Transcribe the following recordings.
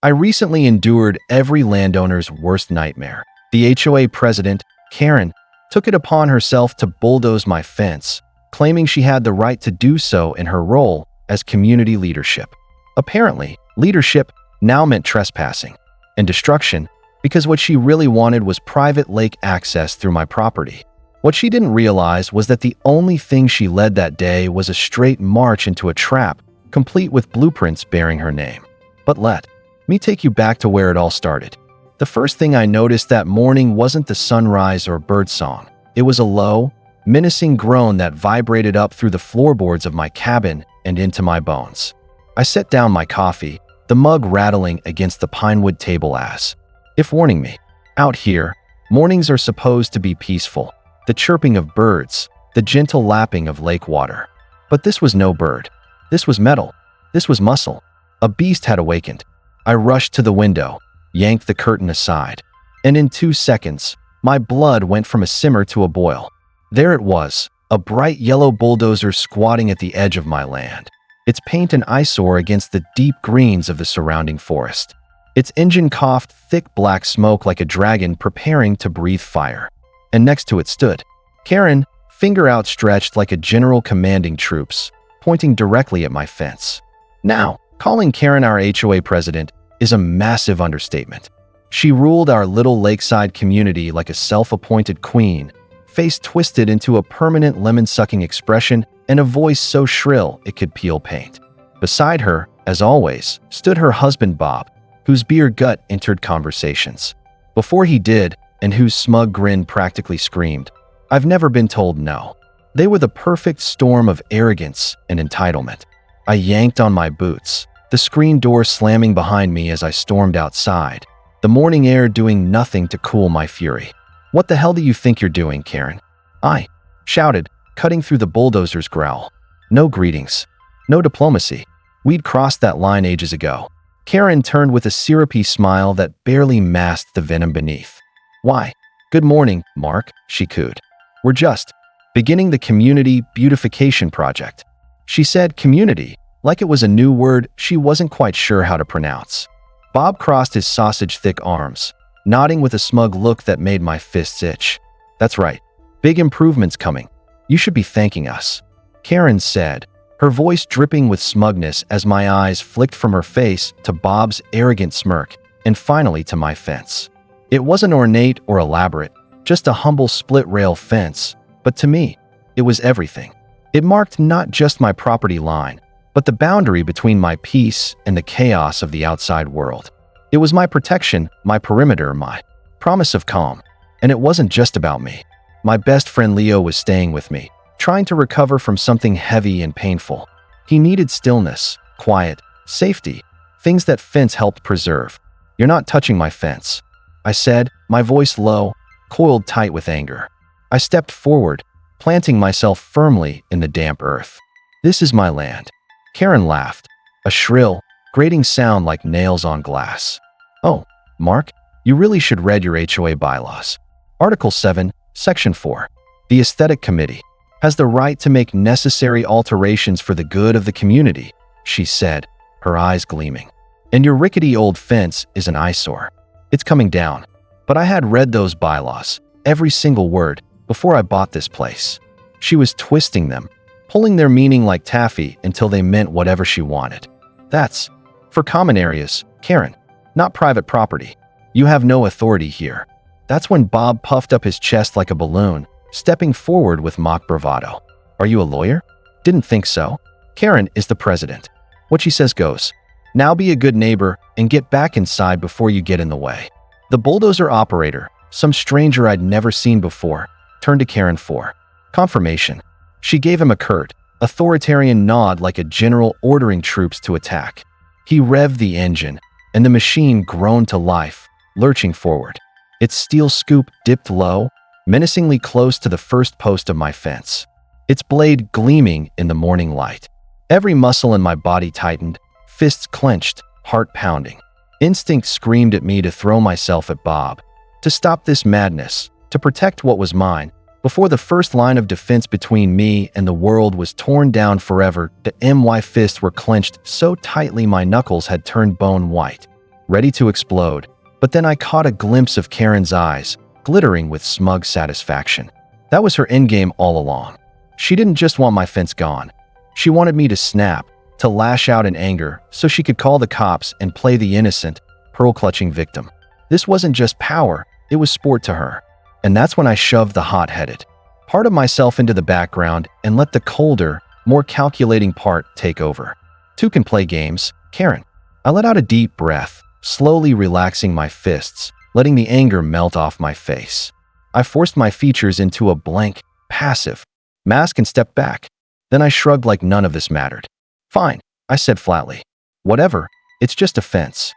I recently endured every landowner's worst nightmare. The HOA president, Karen, took it upon herself to bulldoze my fence, claiming she had the right to do so in her role as community leadership. Apparently, leadership now meant trespassing and destruction because what she really wanted was private lake access through my property. What she didn't realize was that the only thing she led that day was a straight march into a trap, complete with blueprints bearing her name. But let me take you back to where it all started. The first thing I noticed that morning wasn't the sunrise or birdsong. It was a low, menacing groan that vibrated up through the floorboards of my cabin and into my bones. I set down my coffee, the mug rattling against the pinewood table as if warning me. Out here, mornings are supposed to be peaceful, the chirping of birds, the gentle lapping of lake water. But this was no bird. This was metal. This was muscle. A beast had awakened. I rushed to the window, yanked the curtain aside, and in 2 seconds, my blood went from a simmer to a boil. There it was, a bright yellow bulldozer squatting at the edge of my land, its paint an eyesore against the deep greens of the surrounding forest. Its engine coughed thick black smoke like a dragon preparing to breathe fire. And next to it stood Karen, finger outstretched like a general commanding troops, pointing directly at my fence. Now, calling Karen our HOA president is a massive understatement. She ruled our little lakeside community like a self-appointed queen, face twisted into a permanent lemon-sucking expression and a voice so shrill it could peel paint. Beside her, as always, stood her husband Bob, whose beer gut entered conversations. Before he did, and whose smug grin practically screamed, "I've never been told no." They were the perfect storm of arrogance and entitlement. I yanked on my boots, the screen door slamming behind me as I stormed outside, the morning air doing nothing to cool my fury. "What the hell do you think you're doing, Karen?" I shouted, cutting through the bulldozer's growl. No greetings. No diplomacy. We'd crossed that line ages ago. Karen turned with a syrupy smile that barely masked the venom beneath. "Why, good morning, Mark," she cooed. "We're just beginning the community beautification project." She said community, like it was a new word she wasn't quite sure how to pronounce. Bob crossed his sausage-thick arms, nodding with a smug look that made my fists itch. "That's right. Big improvements coming. You should be thanking us," Karen said, her voice dripping with smugness as my eyes flicked from her face to Bob's arrogant smirk and finally to my fence. It wasn't ornate or elaborate, just a humble split-rail fence, but to me, it was everything. It marked not just my property line, but the boundary between my peace and the chaos of the outside world. It was my protection, my perimeter, my promise of calm. And it wasn't just about me. My best friend Leo was staying with me, trying to recover from something heavy and painful. He needed stillness, quiet, safety, things that fence helped preserve. "You're not touching my fence," I said, my voice low, coiled tight with anger. I stepped forward, planting myself firmly in the damp earth. "This is my land." Karen laughed, a shrill, grating sound like nails on glass. "Oh, Mark, you really should read your HOA bylaws. Article 7, Section 4. The Aesthetic Committee has the right to make necessary alterations for the good of the community," she said, her eyes gleaming. "And your rickety old fence is an eyesore. It's coming down." But I had read those bylaws, every single word, before I bought this place. She was twisting them, pulling their meaning like taffy until they meant whatever she wanted. "That's for common areas, Karen, not private property. You have no authority here." That's when Bob puffed up his chest like a balloon, stepping forward with mock bravado. "Are you a lawyer?" "Didn't think so. Karen is the president. What she says goes. Now be a good neighbor and get back inside before you get in the way." The bulldozer operator, some stranger I'd never seen before, turned to Karen for confirmation. She gave him a curt, authoritarian nod like a general ordering troops to attack. He revved the engine, and the machine groaned to life, lurching forward. Its steel scoop dipped low, menacingly close to the first post of my fence, its blade gleaming in the morning light. Every muscle in my body tightened, fists clenched, heart pounding. Instinct screamed at me to throw myself at Bob, to stop this madness, to protect what was mine, before the first line of defense between me and the world was torn down forever. The my fists were clenched so tightly my knuckles had turned bone white. ready to explode. But then I caught a glimpse of Karen's eyes, glittering with smug satisfaction. That was her endgame all along. She didn't just want my fence gone. She wanted me to snap, to lash out in anger so she could call the cops and play the innocent, pearl-clutching victim. This wasn't just power, it was sport to her. And that's when I shoved the hot-headed part of myself into the background and let the colder, more calculating part take over. Two can play games, Karen. I let out a deep breath, slowly relaxing my fists, letting the anger melt off my face. I forced my features into a blank, passive mask and stepped back. Then I shrugged like none of this mattered. Fine, I said flatly. Whatever, it's just a fence.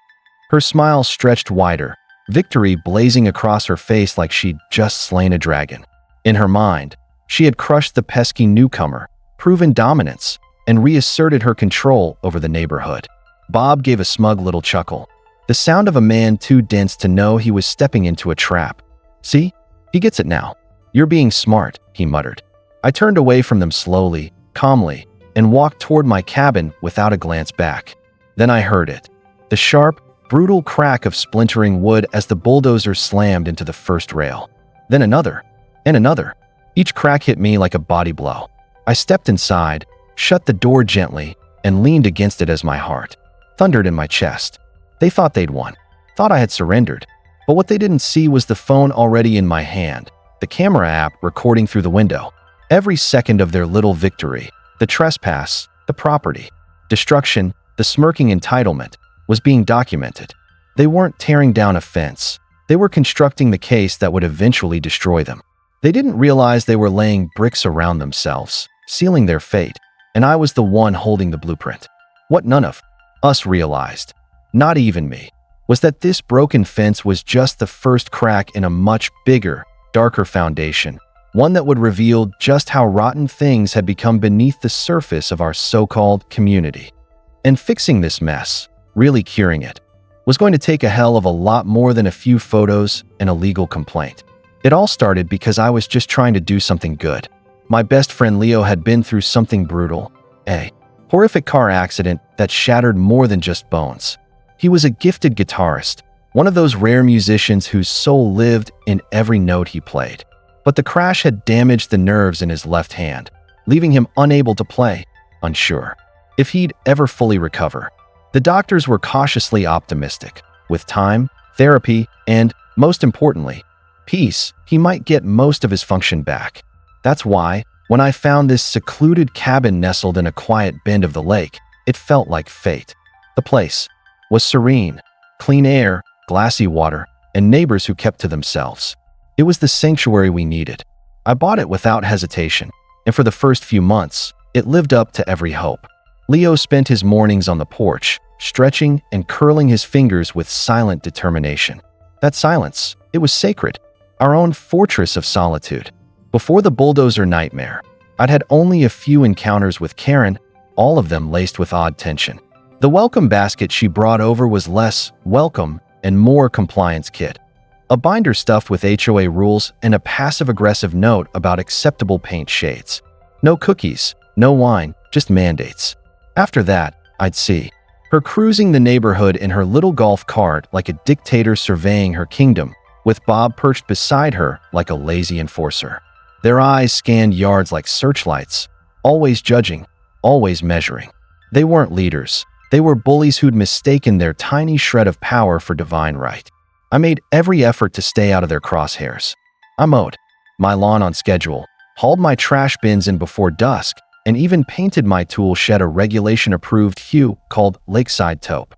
Her smile stretched wider, victory blazing across her face like she'd just slain a dragon. In her mind, she had crushed the pesky newcomer, proven dominance, and reasserted her control over the neighborhood. Bob gave a smug little chuckle, the sound of a man too dense to know he was stepping into a trap. See? He gets it now. You're being smart, he muttered. I turned away from them slowly, calmly, and walked toward my cabin without a glance back. Then I heard it. The sharp, brutal crack of splintering wood as the bulldozer slammed into the first rail. Then another, and another. Each crack hit me like a body blow. I stepped inside, shut the door gently, and leaned against it as my heart thundered in my chest. They thought they'd won, thought I had surrendered. But what they didn't see was the phone already in my hand, the camera app recording through the window. Every second of their little victory, the trespass, the property destruction, the smirking entitlement, was being documented. They weren't tearing down a fence. They were constructing the case that would eventually destroy them. They didn't realize they were laying bricks around themselves, sealing their fate, and I was the one holding the blueprint. What none of us realized, not even me, was that this broken fence was just the first crack in a much bigger, darker foundation, one that would reveal just how rotten things had become beneath the surface of our so-called community. And fixing this mess, really curing it, was going to take a hell of a lot more than a few photos and a legal complaint. It all started because I was just trying to do something good. My best friend Leo had been through something brutal, a horrific car accident that shattered more than just bones. He was a gifted guitarist, one of those rare musicians whose soul lived in every note he played. But the crash had damaged the nerves in his left hand, leaving him unable to play, unsure if he'd ever fully recover. The doctors were cautiously optimistic. With time, therapy, and, most importantly, peace, he might get most of his function back. That's why, when I found this secluded cabin nestled in a quiet bend of the lake, it felt like fate. The place was serene, clean air, glassy water, and neighbors who kept to themselves. It was the sanctuary we needed. I bought it without hesitation, and for the first few months, it lived up to every hope. Leo spent his mornings on the porch, stretching and curling his fingers with silent determination. That silence, it was sacred, our own fortress of solitude. Before the bulldozer nightmare, I'd had only a few encounters with Karen, all of them laced with odd tension. The welcome basket she brought over was less welcome and more compliance kit. A binder stuffed with HOA rules and a passive-aggressive note about acceptable paint shades. No cookies, no wine, just mandates. After that, I'd see her cruising the neighborhood in her little golf cart like a dictator surveying her kingdom, with Bob perched beside her like a lazy enforcer. Their eyes scanned yards like searchlights, always judging, always measuring. They weren't leaders. They were bullies who'd mistaken their tiny shred of power for divine right. I made every effort to stay out of their crosshairs. I mowed my lawn on schedule, hauled my trash bins in before dusk, and even painted my tool shed a regulation-approved hue called Lakeside Taupe.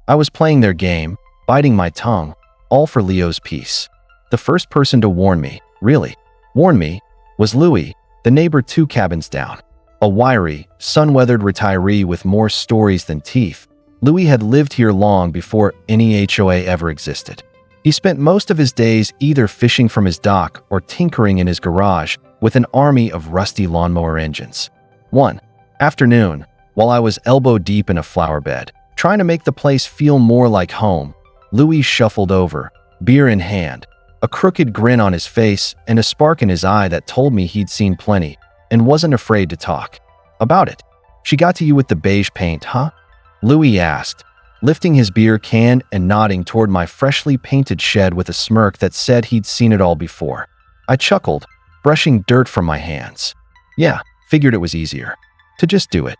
I was playing their game, biting my tongue, all for Leo's peace. The first person to warn me, really, warn me, was Louie, the neighbor 2 cabins down. A wiry, sun-weathered retiree with more stories than teeth, Louie had lived here long before any HOA ever existed. He spent most of his days either fishing from his dock or tinkering in his garage with an army of rusty lawnmower engines. One afternoon, while I was elbow-deep in a flower bed, trying to make the place feel more like home, Louie shuffled over, beer in hand, a crooked grin on his face and a spark in his eye that told me he'd seen plenty and wasn't afraid to talk about it. "She got to you with the beige paint, huh?" Louie asked, lifting his beer can and nodding toward my freshly painted shed with a smirk that said he'd seen it all before. I chuckled, brushing dirt from my hands. Yeah, figured it was easier to just do it.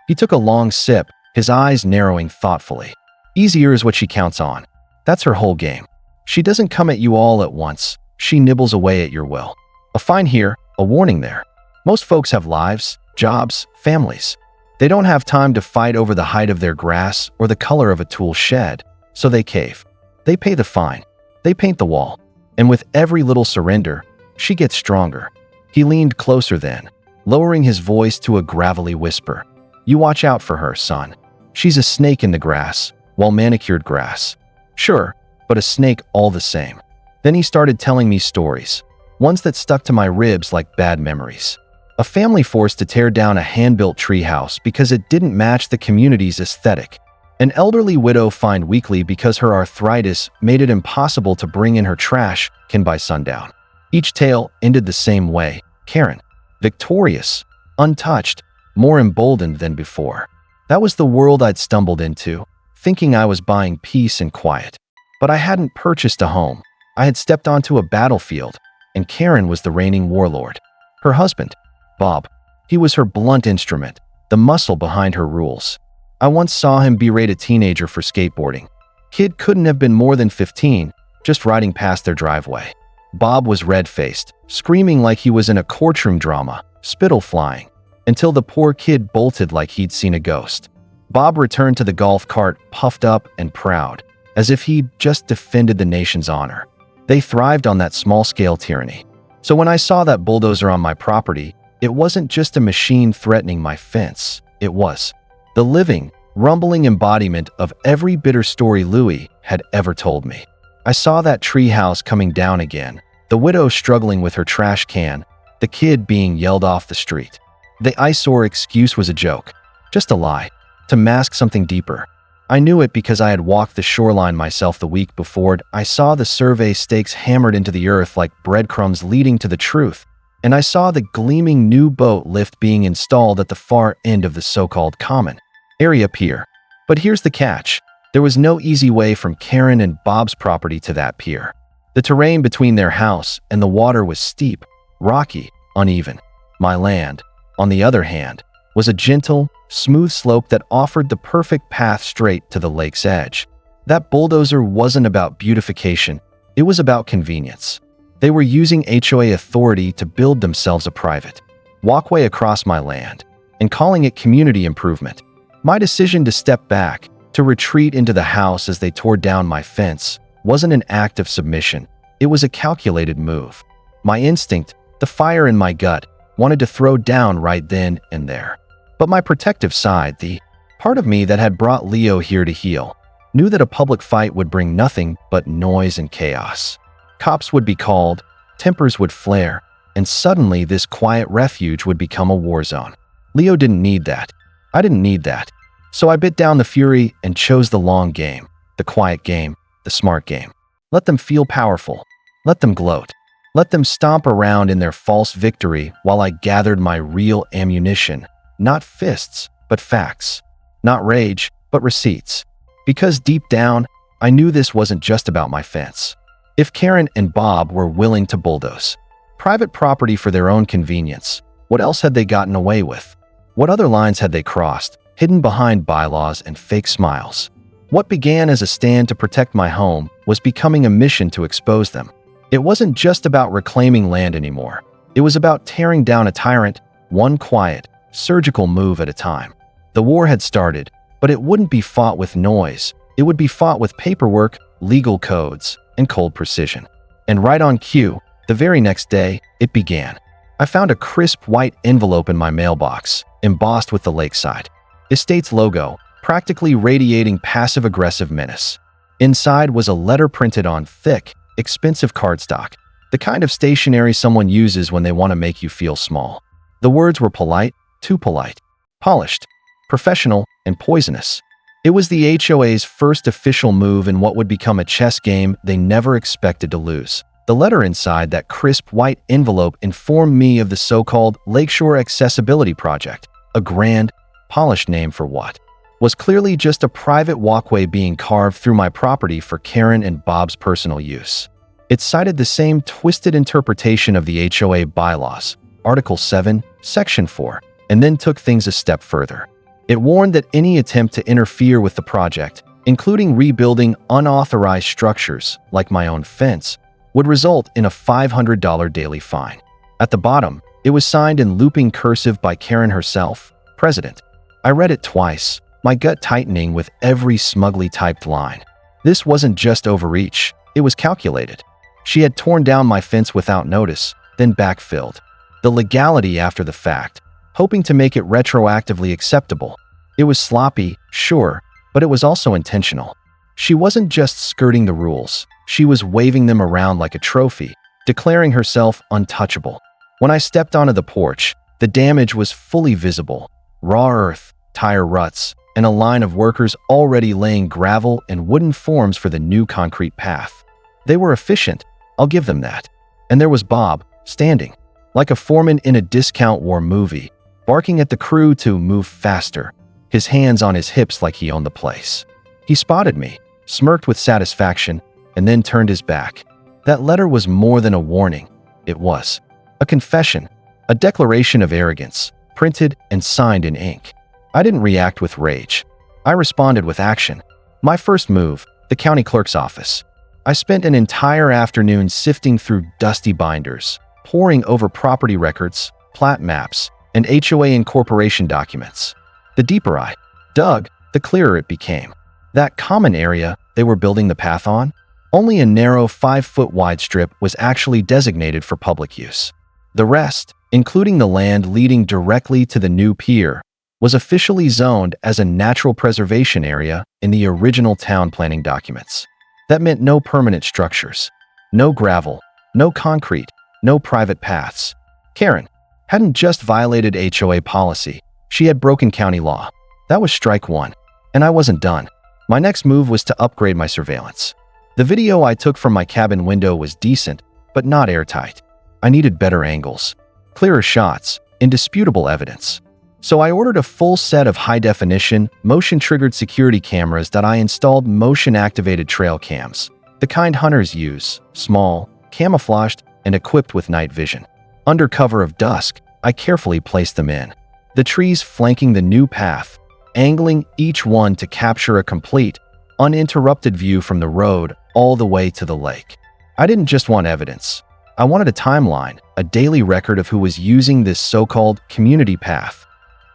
He took a long sip, his eyes narrowing thoughtfully. Easier is what she counts on. That's her whole game. She doesn't come at you all at once. She nibbles away at your will. A fine here, a warning there. Most folks have lives, jobs, families. They don't have time to fight over the height of their grass or the color of a tool shed, so they cave. They pay the fine. They paint the wall. And with every little surrender, she gets stronger. He leaned closer then, lowering his voice to a gravelly whisper. You watch out for her, son. She's a snake in the grass, well-manicured grass. Sure, but a snake all the same. Then he started telling me stories, ones that stuck to my ribs like bad memories. A family forced to tear down a hand-built treehouse because it didn't match the community's aesthetic. An elderly widow fined weekly because her arthritis made it impossible to bring in her trash can by sundown. Each tale ended the same way. Karen, victorious, untouched, more emboldened than before. That was the world I'd stumbled into, thinking I was buying peace and quiet. But I hadn't purchased a home. I had stepped onto a battlefield, and Karen was the reigning warlord. Her husband, Bob, he was her blunt instrument, the muscle behind her rules. I once saw him berate a teenager for skateboarding. Kid couldn't have been more than 15, just riding past their driveway. Bob was red-faced, screaming like he was in a courtroom drama, spittle flying, until the poor kid bolted like he'd seen a ghost. Bob returned to the golf cart puffed up and proud, as if he'd just defended the nation's honor. They thrived on that small-scale tyranny. So when I saw that bulldozer on my property, it wasn't just a machine threatening my fence. It was the living, rumbling embodiment of every bitter story Louis had ever told me. I saw that treehouse coming down again, the widow struggling with her trash can, the kid being yelled off the street. The eyesore excuse was a joke, just a lie, to mask something deeper. I knew it because I had walked the shoreline myself the week before. I saw the survey stakes hammered into the earth like breadcrumbs leading to the truth, and I saw the gleaming new boat lift being installed at the far end of the so-called common area pier. But here's the catch. There was no easy way from Karen and Bob's property to that pier. The terrain between their house and the water was steep, rocky, uneven. My land, on the other hand, was a gentle, smooth slope that offered the perfect path straight to the lake's edge. That bulldozer wasn't about beautification, it was about convenience. They were using HOA authority to build themselves a private walkway across my land and calling it community improvement. My decision to step back, to retreat into the house as they tore down my fence, wasn't an act of submission. It was a calculated move. My instinct, the fire in my gut, wanted to throw down right then and there. But my protective side, the part of me that had brought Leo here to heal, knew that a public fight would bring nothing but noise and chaos. Cops would be called, tempers would flare, and suddenly this quiet refuge would become a war zone. Leo didn't need that. I didn't need that. So I bit down the fury and chose the long game, the quiet game, the smart game. Let them feel powerful. Let them gloat. Let them stomp around in their false victory while I gathered my real ammunition. Not fists, but facts. Not rage, but receipts. Because deep down, I knew this wasn't just about my fence. If Karen and Bob were willing to bulldoze private property for their own convenience, what else had they gotten away with? What other lines had they crossed, hidden behind bylaws and fake smiles? What began as a stand to protect my home was becoming a mission to expose them. It wasn't just about reclaiming land anymore. It was about tearing down a tyrant, one quiet, surgical move at a time. The war had started, but it wouldn't be fought with noise. It would be fought with paperwork, legal codes, and cold precision. And right on cue, the very next day, it began. I found a crisp white envelope in my mailbox, embossed with the Lakeside Estates logo, practically radiating passive-aggressive menace. Inside was a letter printed on thick, expensive cardstock, the kind of stationery someone uses when they want to make you feel small. The words were polite, too polite, polished, professional, and poisonous. It was the HOA's first official move in what would become a chess game they never expected to lose. The letter inside that crisp white envelope informed me of the so-called Lakeshore Accessibility Project, a grand, polished name for what? was clearly just a private walkway being carved through my property for Karen and Bob's personal use. It cited the same twisted interpretation of the HOA bylaws, Article 7, Section 4, and then took things a step further. It warned that any attempt to interfere with the project, including rebuilding unauthorized structures like my own fence, would result in a $500 daily fine. At the bottom, it was signed in looping cursive by Karen herself, President. I read it twice, my gut tightening with every smugly typed line. This wasn't just overreach, it was calculated. She had torn down my fence without notice, then backfilled. The legality after the fact, hoping to make it retroactively acceptable. It was sloppy, sure, but it was also intentional. She wasn't just skirting the rules, she was waving them around like a trophy, declaring herself untouchable. When I stepped onto the porch, the damage was fully visible. Raw earth, tire ruts, and a line of workers already laying gravel and wooden forms for the new concrete path. They were efficient, I'll give them that. And there was Bob, standing, like a foreman in a discount war movie, barking at the crew to move faster, his hands on his hips like he owned the place. He spotted me, smirked with satisfaction, and then turned his back. That letter was more than a warning. It was a confession, a declaration of arrogance, printed and signed in ink. I didn't react with rage. I responded with action. My first move, the county clerk's office. I spent an entire afternoon sifting through dusty binders, poring over property records, plat maps, and HOA incorporation documents. The deeper I dug, the clearer it became. That common area they were building the path on, only a narrow 5-foot wide strip was actually designated for public use. The rest, including the land leading directly to the new pier, was officially zoned as a natural preservation area in the original town planning documents. That meant no permanent structures, no gravel, no concrete, no private paths. Karen hadn't just violated HOA policy, she had broken county law. That was strike one, and I wasn't done. My next move was to upgrade my surveillance. The video I took from my cabin window was decent, but not airtight. I needed better angles, clearer shots, indisputable evidence. So I ordered a full set of high-definition, motion-triggered security cameras that I installed motion-activated trail cams, the kind hunters use, small, camouflaged, and equipped with night vision. Under cover of dusk, I carefully placed them in. The trees flanking the new path, angling each one to capture a complete, uninterrupted view from the road all the way to the lake. I didn't just want evidence. I wanted a timeline, a daily record of who was using this so-called community path.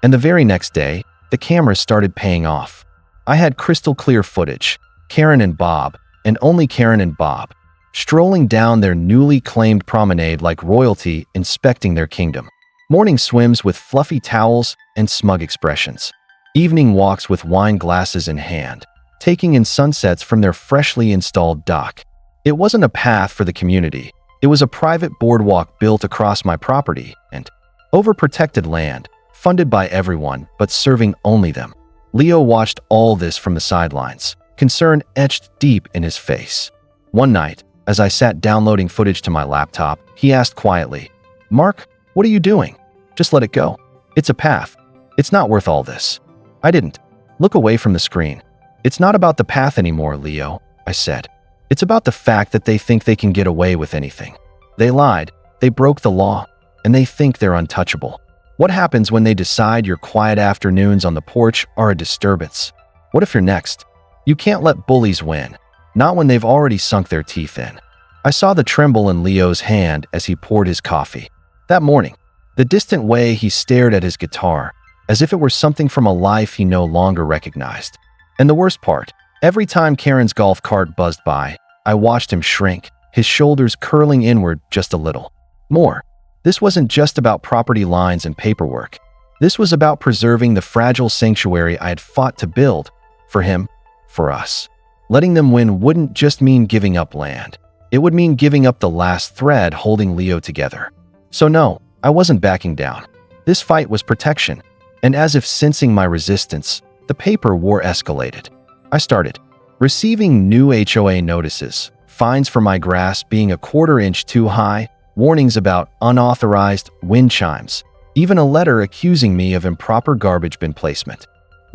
And the very next day, the cameras started paying off. I had crystal clear footage, Karen and Bob, and only Karen and Bob, strolling down their newly claimed promenade like royalty inspecting their kingdom. Morning swims with fluffy towels and smug expressions. Evening walks with wine glasses in hand, taking in sunsets from their freshly installed dock. It wasn't a path for the community. It was a private boardwalk built across my property and overprotected land, funded by everyone but serving only them. Leo watched all this from the sidelines, concern etched deep in his face. One night, as I sat downloading footage to my laptop, he asked quietly, "Mark, what are you doing? Just let it go. It's a path. It's not worth all this." I didn't look away from the screen. "It's not about the path anymore, Leo," I said. "It's about the fact that they think they can get away with anything. They lied, they broke the law, and they think they're untouchable. What happens when they decide your quiet afternoons on the porch are a disturbance? What if you're next? You can't let bullies win, not when they've already sunk their teeth in." I saw the tremble in Leo's hand as he poured his coffee. That morning, the distant way he stared at his guitar, as if it were something from a life he no longer recognized. And the worst part, every time Karen's golf cart buzzed by, I watched him shrink, his shoulders curling inward just a little. More. This wasn't just about property lines and paperwork. This was about preserving the fragile sanctuary I had fought to build, for him, for us. Letting them win wouldn't just mean giving up land. It would mean giving up the last thread holding Leo together. So no, I wasn't backing down. This fight was protection. And as if sensing my resistance, the paper war escalated. I started receiving new HOA notices, fines for my grass being a quarter-inch too high, warnings about unauthorized wind chimes, even a letter accusing me of improper garbage bin placement.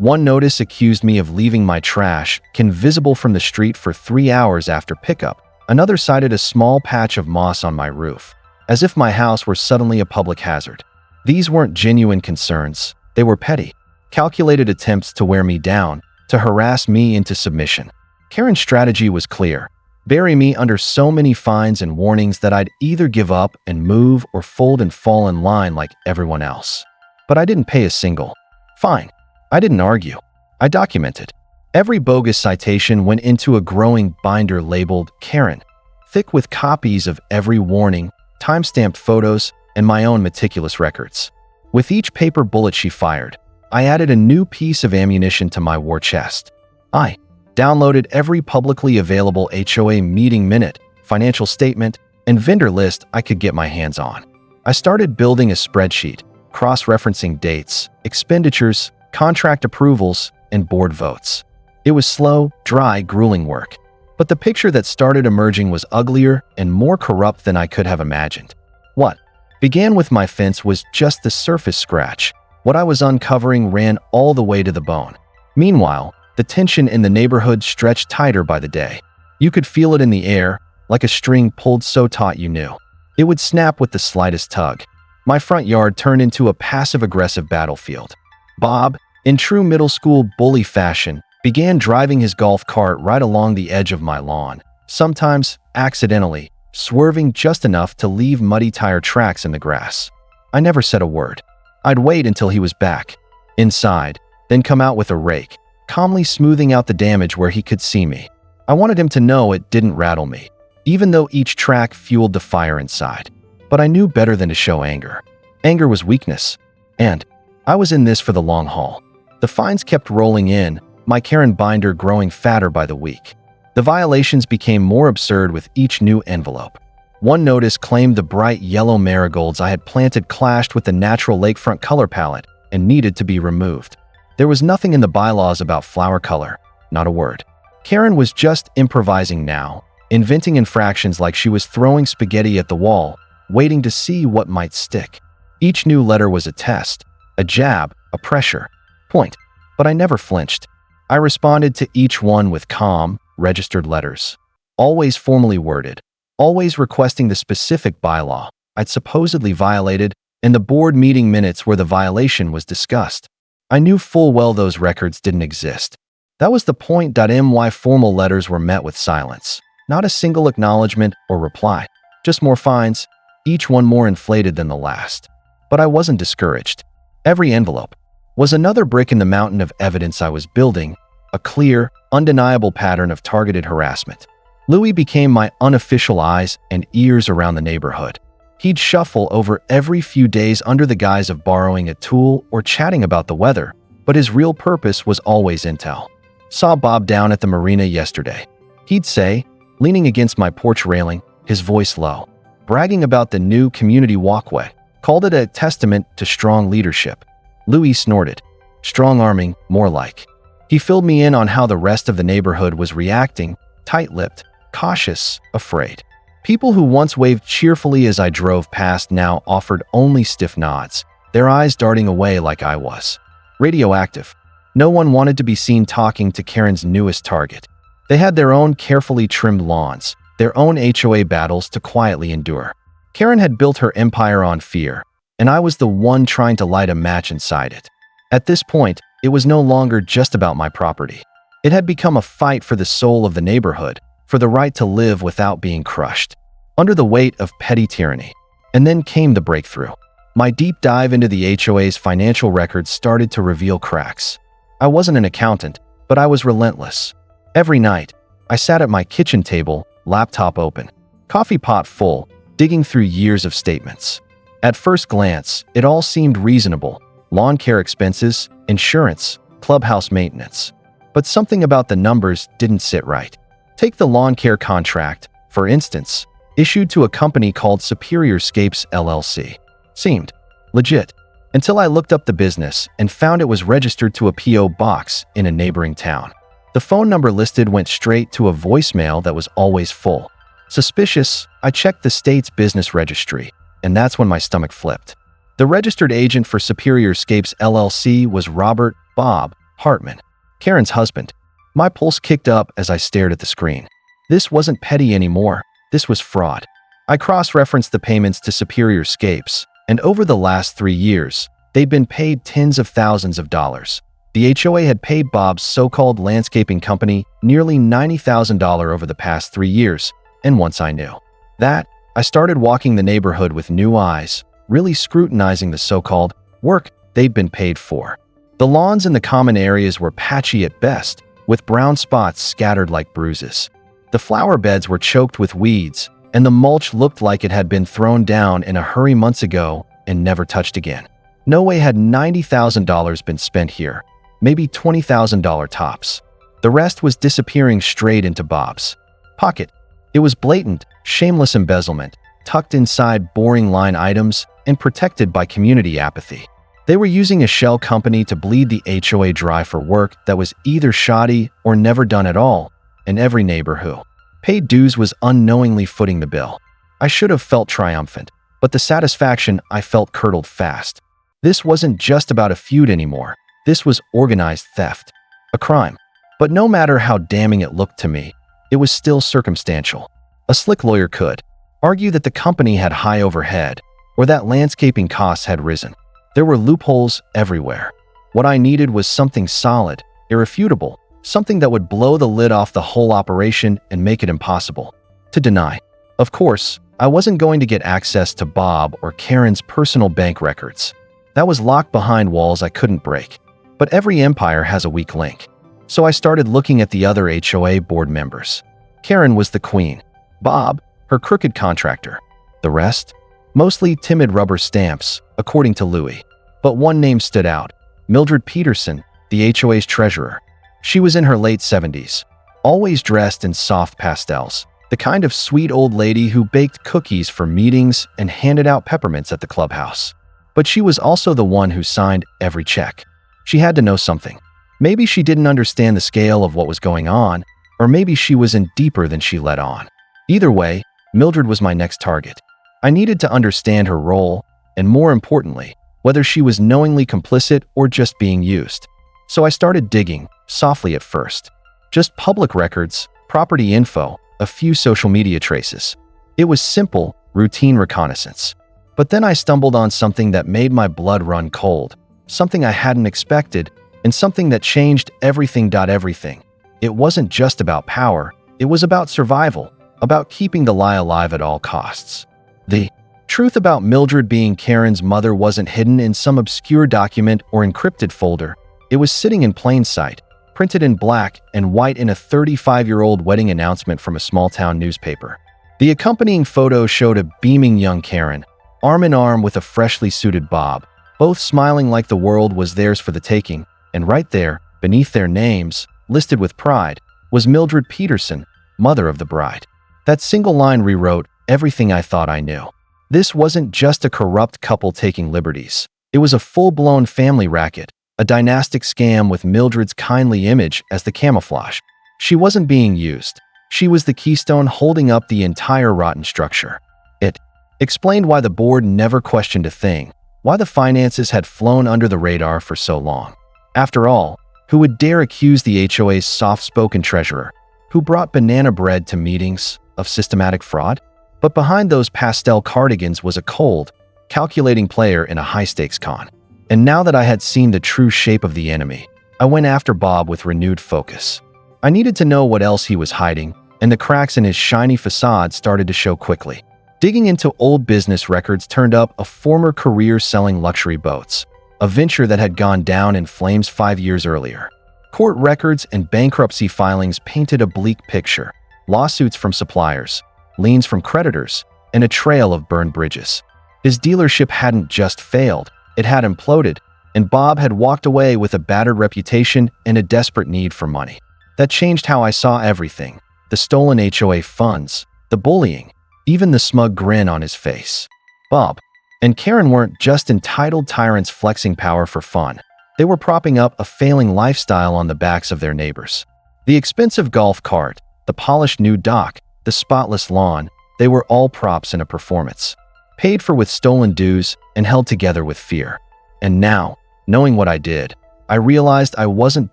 One notice accused me of leaving my trash can visible from the street for 3 hours after pickup. Another cited a small patch of moss on my roof, as if my house were suddenly a public hazard. These weren't genuine concerns. They were petty, calculated attempts to wear me down, to harass me into submission. Karen's strategy was clear. Bury me under so many fines and warnings that I'd either give up and move or fold and fall in line like everyone else. But I didn't pay a single fine. I didn't argue. I documented. Every bogus citation went into a growing binder labeled Karen, thick with copies of every warning, time-stamped photos, and my own meticulous records. With each paper bullet she fired, I added a new piece of ammunition to my war chest. I downloaded every publicly available HOA meeting minute, financial statement, and vendor list I could get my hands on. I started building a spreadsheet, cross-referencing dates, expenditures, contract approvals, and board votes. It was slow, dry, grueling work. But the picture that started emerging was uglier and more corrupt than I could have imagined. What began with my fence was just the surface scratch. What I was uncovering ran all the way to the bone. Meanwhile, the tension in the neighborhood stretched tighter by the day. You could feel it in the air, like a string pulled so taut you knew it would snap with the slightest tug. My front yard turned into a passive-aggressive battlefield. Bob, in true middle school bully fashion, began driving his golf cart right along the edge of my lawn, sometimes accidentally, swerving just enough to leave muddy tire tracks in the grass. I never said a word. I'd wait until he was back, inside, then come out with a rake, calmly smoothing out the damage where he could see me. I wanted him to know it didn't rattle me, even though each track fueled the fire inside. But I knew better than to show anger. Anger was weakness, and I was in this for the long haul. The fines kept rolling in, my Karen binder growing fatter by the week. The violations became more absurd with each new envelope. One notice claimed the bright yellow marigolds I had planted clashed with the natural lakefront color palette and needed to be removed. There was nothing in the bylaws about flower color, not a word. Karen was just improvising now, inventing infractions like she was throwing spaghetti at the wall, waiting to see what might stick. Each new letter was a test, a jab, a pressure point, but I never flinched. I responded to each one with calm, registered letters, always formally worded, always requesting the specific bylaw I'd supposedly violated and the board meeting minutes where the violation was discussed. I knew full well those records didn't exist. That was the point. My formal letters were met with silence, not a single acknowledgement or reply, just more fines, each one more inflated than the last. But I wasn't discouraged. Every envelope was another brick in the mountain of evidence I was building, a clear, undeniable pattern of targeted harassment. Louis became my unofficial eyes and ears around the neighborhood. He'd shuffle over every few days under the guise of borrowing a tool or chatting about the weather, but his real purpose was always intel. Saw Bob down at the marina yesterday. He'd say, leaning against my porch railing, his voice low, bragging about the new community walkway, called it a testament to strong leadership. Louis snorted. Strong-arming, more like. He filled me in on how the rest of the neighborhood was reacting, tight-lipped, cautious, afraid. People who once waved cheerfully as I drove past now offered only stiff nods, their eyes darting away like I was radioactive. No one wanted to be seen talking to Karen's newest target. They had their own carefully trimmed lawns, their own HOA battles to quietly endure. Karen had built her empire on fear, and I was the one trying to light a match inside it. At this point, it was no longer just about my property. It had become a fight for the soul of the neighborhood, for the right to live without being crushed under the weight of petty tyranny. And then came the breakthrough. My deep dive into the HOA's financial records started to reveal cracks. I wasn't an accountant, but I was relentless. Every night, I sat at my kitchen table, laptop open, coffee pot full, digging through years of statements. At first glance, it all seemed reasonable: lawn care expenses, insurance, clubhouse maintenance. But something about the numbers didn't sit right. Take the lawn care contract, for instance, issued to a company called Superior Scapes LLC. Seemed legit, until I looked up the business and found it was registered to a P.O. box in a neighboring town. The phone number listed went straight to a voicemail that was always full. Suspicious, I checked the state's business registry, and that's when my stomach flipped. The registered agent for Superior Scapes LLC was Robert "Bob" Hartman, Karen's husband. My pulse kicked up as I stared at the screen. This wasn't petty anymore. This was fraud. I cross-referenced the payments to Superior Scapes, and over the last 3 years, they'd been paid tens of thousands of dollars. The HOA had paid Bob's so-called landscaping company nearly $90,000 over the past 3 years, and once I knew that, I started walking the neighborhood with new eyes, really scrutinizing the so-called work they'd been paid for. The lawns in the common areas were patchy at best, with brown spots scattered like bruises. The flower beds were choked with weeds, and the mulch looked like it had been thrown down in a hurry months ago and never touched again. No way had $90,000 been spent here, maybe $20,000 tops. The rest was disappearing straight into Bob's pocket. It was blatant, shameless embezzlement, tucked inside boring line items and protected by community apathy. They were using a shell company to bleed the HOA dry for work that was either shoddy or never done at all, and every neighbor who paid dues was unknowingly footing the bill. I should have felt triumphant, but the satisfaction I felt curdled fast. This wasn't just about a feud anymore. This was organized theft, a crime. But no matter how damning it looked to me, it was still circumstantial. A slick lawyer could argue that the company had high overhead or that landscaping costs had risen. There were loopholes everywhere. What I needed was something solid, irrefutable, something that would blow the lid off the whole operation and make it impossible to deny. Of course, I wasn't going to get access to Bob or Karen's personal bank records. That was locked behind walls I couldn't break. But every empire has a weak link. So I started looking at the other HOA board members. Karen was the queen. Bob, her crooked contractor. The rest? Mostly timid rubber stamps, according to Louis. But one name stood out. Mildred Peterson, the HOA's treasurer. She was in her late 70s, always dressed in soft pastels, the kind of sweet old lady who baked cookies for meetings and handed out peppermints at the clubhouse. But she was also the one who signed every check. She had to know something. Maybe she didn't understand the scale of what was going on, or maybe she was in deeper than she let on. Either way, Mildred was my next target. I needed to understand her role, and more importantly, whether she was knowingly complicit or just being used. So I started digging, softly at first. Just public records, property info, a few social media traces. It was simple, routine reconnaissance. But then I stumbled on something that made my blood run cold, something I hadn't expected, and something that changed everything. It wasn't just about power, it was about survival, about keeping the lie alive at all costs. The truth about Mildred being Karen's mother wasn't hidden in some obscure document or encrypted folder. It was sitting in plain sight, printed in black and white in a 35-year-old wedding announcement from a small-town newspaper. The accompanying photo showed a beaming young Karen, arm in arm with a freshly suited Bob, both smiling like the world was theirs for the taking, and right there, beneath their names, listed with pride, was Mildred Peterson, mother of the bride. That single line rewrote everything I thought I knew. This wasn't just a corrupt couple taking liberties. It was a full-blown family racket, a dynastic scam with Mildred's kindly image as the camouflage. She wasn't being used. She was the keystone holding up the entire rotten structure. It explained why the board never questioned a thing, why the finances had flown under the radar for so long. After all, who would dare accuse the HOA's soft-spoken treasurer, who brought banana bread to meetings, of systematic fraud? But behind those pastel cardigans was a cold, calculating player in a high-stakes con. And now that I had seen the true shape of the enemy, I went after Bob with renewed focus. I needed to know what else he was hiding, and the cracks in his shiny facade started to show quickly. Digging into old business records turned up a former career selling luxury boats, a venture that had gone down in flames 5 years earlier. Court records and bankruptcy filings painted a bleak picture. Lawsuits from suppliers, liens from creditors, and a trail of burned bridges. His dealership hadn't just failed, it had imploded, and Bob had walked away with a battered reputation and a desperate need for money. That changed how I saw everything: the stolen HOA funds, the bullying, even the smug grin on his face. Bob and Karen weren't just entitled tyrants flexing power for fun. They were propping up a failing lifestyle on the backs of their neighbors. The expensive golf cart, the polished new dock, the spotless lawn, they were all props in a performance, paid for with stolen dues and held together with fear. And now, knowing what I did, I realized I wasn't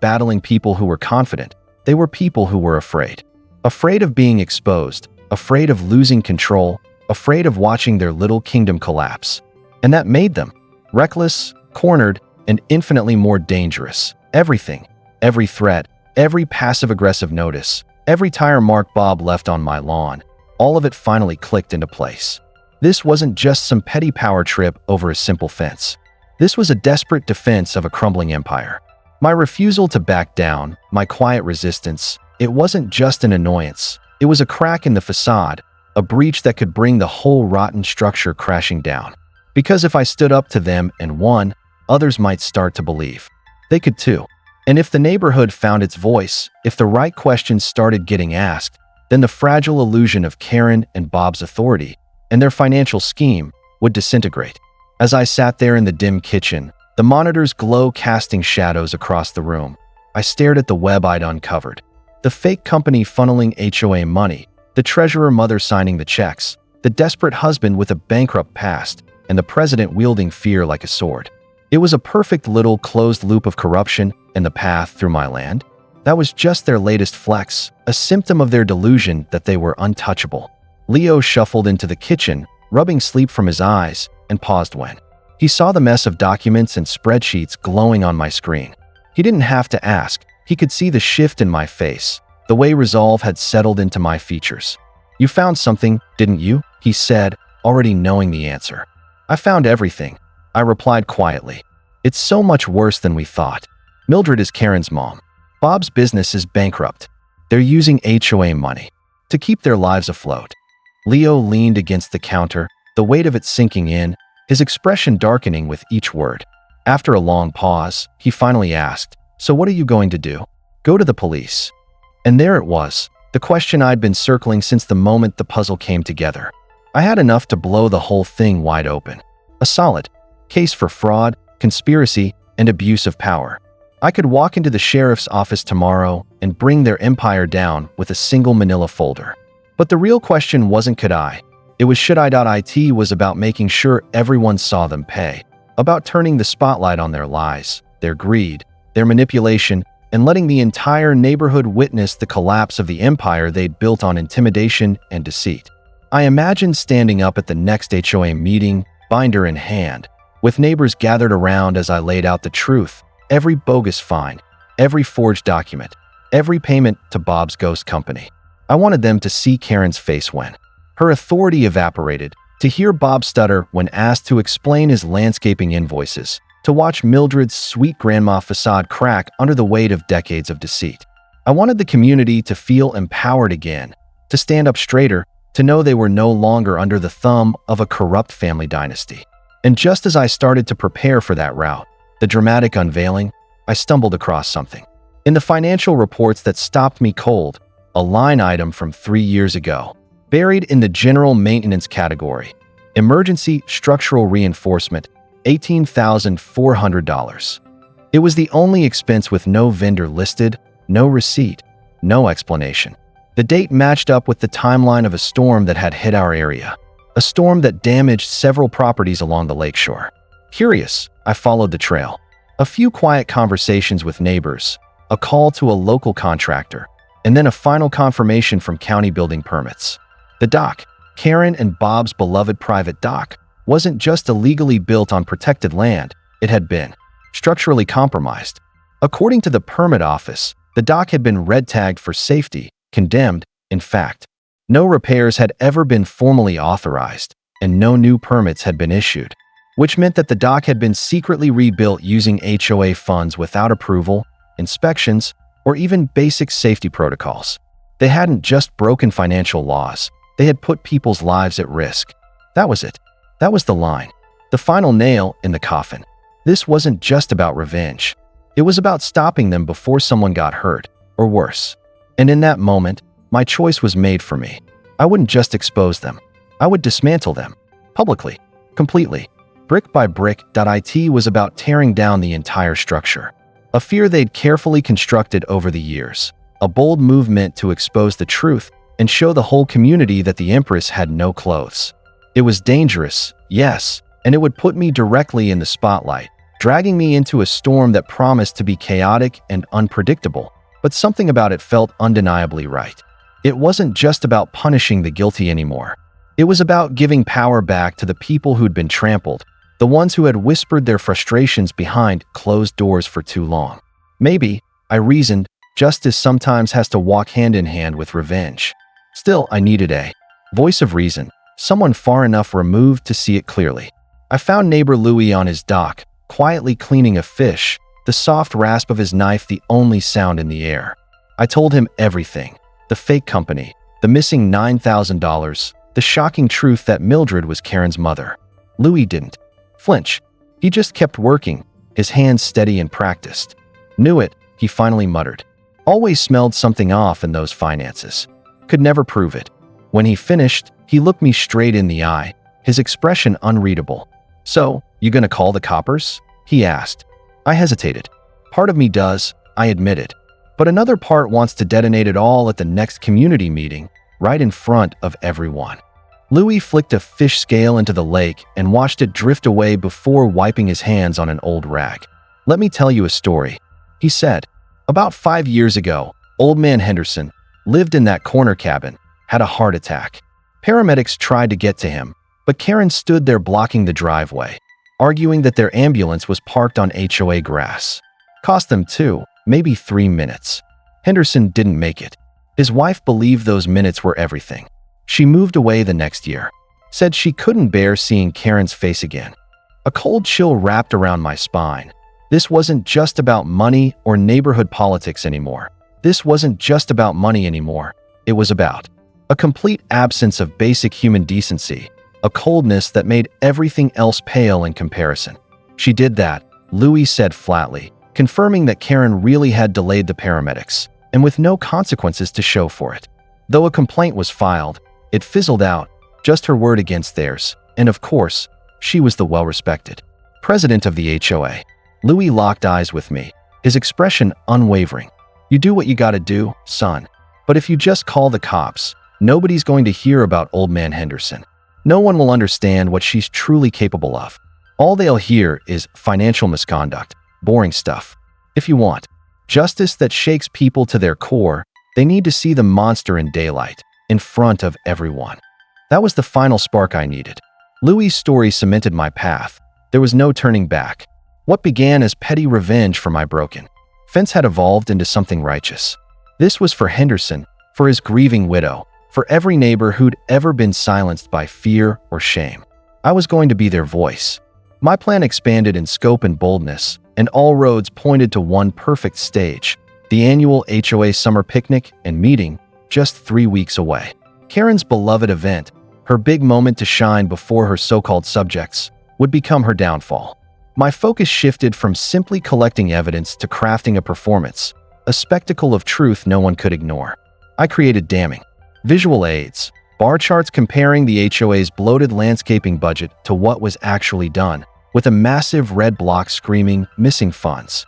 battling people who were confident. They were people who were afraid. Afraid of being exposed, afraid of losing control, afraid of watching their little kingdom collapse. And that made them reckless, cornered, and infinitely more dangerous. Everything, every threat, every passive-aggressive notice, every tire mark Bob left on my lawn, all of it finally clicked into place. This wasn't just some petty power trip over a simple fence. This was a desperate defense of a crumbling empire. My refusal to back down, my quiet resistance, it wasn't just an annoyance. It was a crack in the facade, a breach that could bring the whole rotten structure crashing down. Because if I stood up to them and won, others might start to believe. They could too. And if the neighborhood found its voice, if the right questions started getting asked, then the fragile illusion of Karen and Bob's authority and their financial scheme would disintegrate. As I sat there in the dim kitchen, the monitor's glow casting shadows across the room, I stared at the web I'd uncovered. The fake company funneling HOA money, the treasurer mother signing the checks, the desperate husband with a bankrupt past, and the president wielding fear like a sword. It was a perfect little closed loop of corruption and the path through my land. That was just their latest flex, a symptom of their delusion that they were untouchable. Leo shuffled into the kitchen, rubbing sleep from his eyes, and paused when he saw the mess of documents and spreadsheets glowing on my screen. He didn't have to ask. He could see the shift in my face, the way resolve had settled into my features. "You found something, didn't you?" he said, already knowing the answer. "I found everything," I replied quietly. "It's so much worse than we thought. Mildred is Karen's mom. Bob's business is bankrupt. They're using HOA money to keep their lives afloat." Leo leaned against the counter, the weight of it sinking in, his expression darkening with each word. After a long pause, he finally asked, "So what are you going to do?" "Go to the police." And there it was, the question I'd been circling since the moment the puzzle came together. I had enough to blow the whole thing wide open. A solid case for fraud, conspiracy, and abuse of power. I could walk into the sheriff's office tomorrow and bring their empire down with a single manila folder. But the real question wasn't could I. It was should I. It was about making sure everyone saw them pay, about turning the spotlight on their lies, their greed, their manipulation, and letting the entire neighborhood witness the collapse of the empire they'd built on intimidation and deceit. I imagined standing up at the next HOA meeting, binder in hand, with neighbors gathered around as I laid out the truth, every bogus fine, every forged document, every payment to Bob's ghost company. I wanted them to see Karen's face when her authority evaporated, to hear Bob stutter when asked to explain his landscaping invoices, to watch Mildred's sweet grandma facade crack under the weight of decades of deceit. I wanted the community to feel empowered again, to stand up straighter, to know they were no longer under the thumb of a corrupt family dynasty. And just as I started to prepare for that route, the dramatic unveiling, I stumbled across something. In the financial reports that stopped me cold, a line item from 3 years ago, buried in the general maintenance category, emergency structural reinforcement, $18,400. It was the only expense with no vendor listed, no receipt, no explanation. The date matched up with the timeline of a storm that had hit our area, a storm that damaged several properties along the lakeshore. Curious, I followed the trail. A few quiet conversations with neighbors, a call to a local contractor, and then a final confirmation from county building permits. The dock, Karen and Bob's beloved private dock, wasn't just illegally built on protected land, it had been structurally compromised. According to the permit office, the dock had been red tagged for safety, condemned, in fact. No repairs had ever been formally authorized, and no new permits had been issued, which meant that the dock had been secretly rebuilt using HOA funds without approval, inspections, or even basic safety protocols. They hadn't just broken financial laws, they had put people's lives at risk. That was it. That was the line. The final nail in the coffin. This wasn't just about revenge. It was about stopping them before someone got hurt, or worse. And in that moment, my choice was made for me. I wouldn't just expose them. I would dismantle them. Publicly. Completely. Brick by brick. It was about tearing down the entire structure. A fear they'd carefully constructed over the years. A bold move meant to expose the truth and show the whole community that the Empress had no clothes. It was dangerous, yes, and it would put me directly in the spotlight, dragging me into a storm that promised to be chaotic and unpredictable, but something about it felt undeniably right. It wasn't just about punishing the guilty anymore. It was about giving power back to the people who'd been trampled, the ones who had whispered their frustrations behind closed doors for too long. Maybe, I reasoned, justice sometimes has to walk hand in hand with revenge. Still, I needed a voice of reason, someone far enough removed to see it clearly. I found neighbor Louis on his dock, quietly cleaning a fish, the soft rasp of his knife the only sound in the air. I told him everything: the fake company, the missing $9,000, the shocking truth that Mildred was Karen's mother. Louis didn't flinch. He just kept working, his hands steady and practiced. "Knew it," he finally muttered. "Always smelled something off in those finances. Could never prove it." When he finished, he looked me straight in the eye, his expression unreadable. "So, you gonna call the coppers?" he asked. I hesitated. Part of me does, I admitted. But another part wants to detonate it all at the next community meeting, right in front of everyone. Louis flicked a fish scale into the lake and watched it drift away before wiping his hands on an old rag. "Let me tell you a story," he said. "About 5 years ago, old man Henderson lived in that corner cabin, had a heart attack. Paramedics tried to get to him, but Karen stood there blocking the driveway, arguing that their ambulance was parked on HOA grass. Cost them 2, maybe 3 minutes. Henderson didn't make it. His wife believed those minutes were everything. She moved away the next year, said she couldn't bear seeing Karen's face again. A cold chill wrapped around my spine. This wasn't just about money or neighborhood politics anymore. This wasn't just about money anymore. It was about a complete absence of basic human decency, a coldness that made everything else pale in comparison. She did that, Louis said flatly, confirming that Karen really had delayed the paramedics, and with no consequences to show for it. Though a complaint was filed, it fizzled out, just her word against theirs, and of course, she was the well-respected president of the HOA. Louis locked eyes with me, his expression unwavering. "You do what you gotta do, son. But if you just call the cops, nobody's going to hear about old man Henderson. No one will understand what she's truly capable of. All they'll hear is financial misconduct, boring stuff. If you want justice that shakes people to their core, they need to see the monster in daylight, in front of everyone." That was the final spark I needed. Louis' story cemented my path. There was no turning back. What began as petty revenge for my broken fence had evolved into something righteous. This was for Henderson, for his grieving widow, for every neighbor who'd ever been silenced by fear or shame. I was going to be their voice. My plan expanded in scope and boldness, and all roads pointed to one perfect stage: the annual HOA summer picnic and meeting, just 3 weeks away. Karen's beloved event, her big moment to shine before her so-called subjects, would become her downfall. My focus shifted from simply collecting evidence to crafting a performance, a spectacle of truth no one could ignore. I created damning visual aids, bar charts comparing the HOA's bloated landscaping budget to what was actually done, with a massive red block screaming, "Missing funds."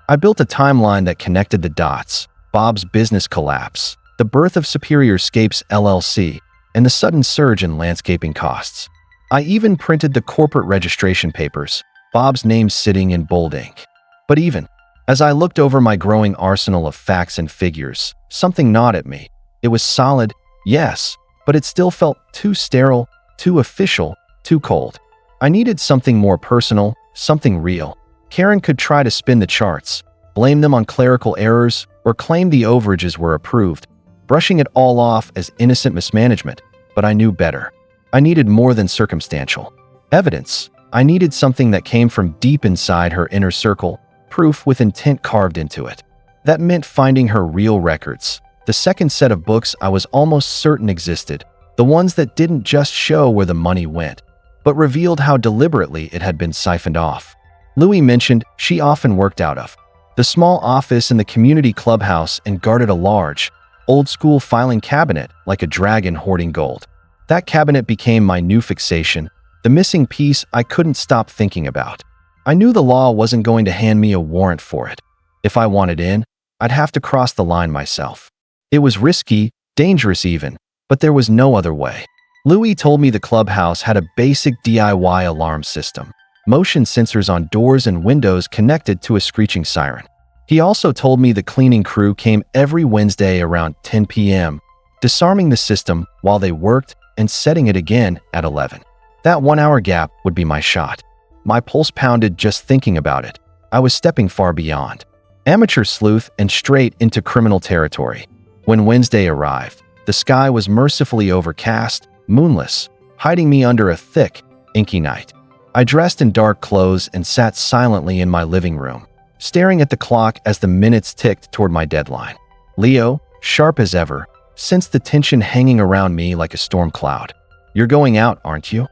I built a timeline that connected the dots: Bob's business collapse, the birth of Superior Scapes LLC, and the sudden surge in landscaping costs. I even printed the corporate registration papers, Bob's name sitting in bold ink. But even as I looked over my growing arsenal of facts and figures, something gnawed at me. It was solid, yes, but it still felt too sterile, too official, too cold. I needed something more personal, something real. Karen could try to spin the charts, blame them on clerical errors, or claim the overages were approved, brushing it all off as innocent mismanagement, but I knew better. I needed more than circumstantial evidence. I needed something that came from deep inside her inner circle, proof with intent carved into it. That meant finding her real records, the second set of books I was almost certain existed, the ones that didn't just show where the money went, but revealed how deliberately it had been siphoned off. Louis mentioned she often worked out of the small office in the community clubhouse and guarded a large, old-school filing cabinet like a dragon hoarding gold. That cabinet became my new fixation, the missing piece I couldn't stop thinking about. I knew the law wasn't going to hand me a warrant for it. If I wanted in, I'd have to cross the line myself. It was risky, dangerous even, but there was no other way. Louis told me the clubhouse had a basic DIY alarm system. motion sensors on doors and windows connected to a screeching siren. He also told me the cleaning crew came every Wednesday around 10 p.m., disarming the system while they worked and setting it again at 11. That 1-hour gap would be my shot. My pulse pounded just thinking about it. I was stepping far beyond amateur sleuth and straight into criminal territory. When Wednesday arrived, the sky was mercifully overcast, moonless, hiding me under a thick, inky night. I dressed in dark clothes and sat silently in my living room, staring at the clock as the minutes ticked toward my deadline. Leo, sharp as ever, sensed the tension hanging around me like a storm cloud. "You're going out, aren't you?"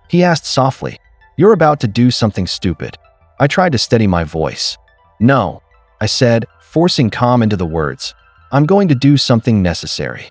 he asked softly. "You're about to do something stupid." I tried to steady my voice. "No," I said, forcing calm into the words. "I'm going to do something necessary."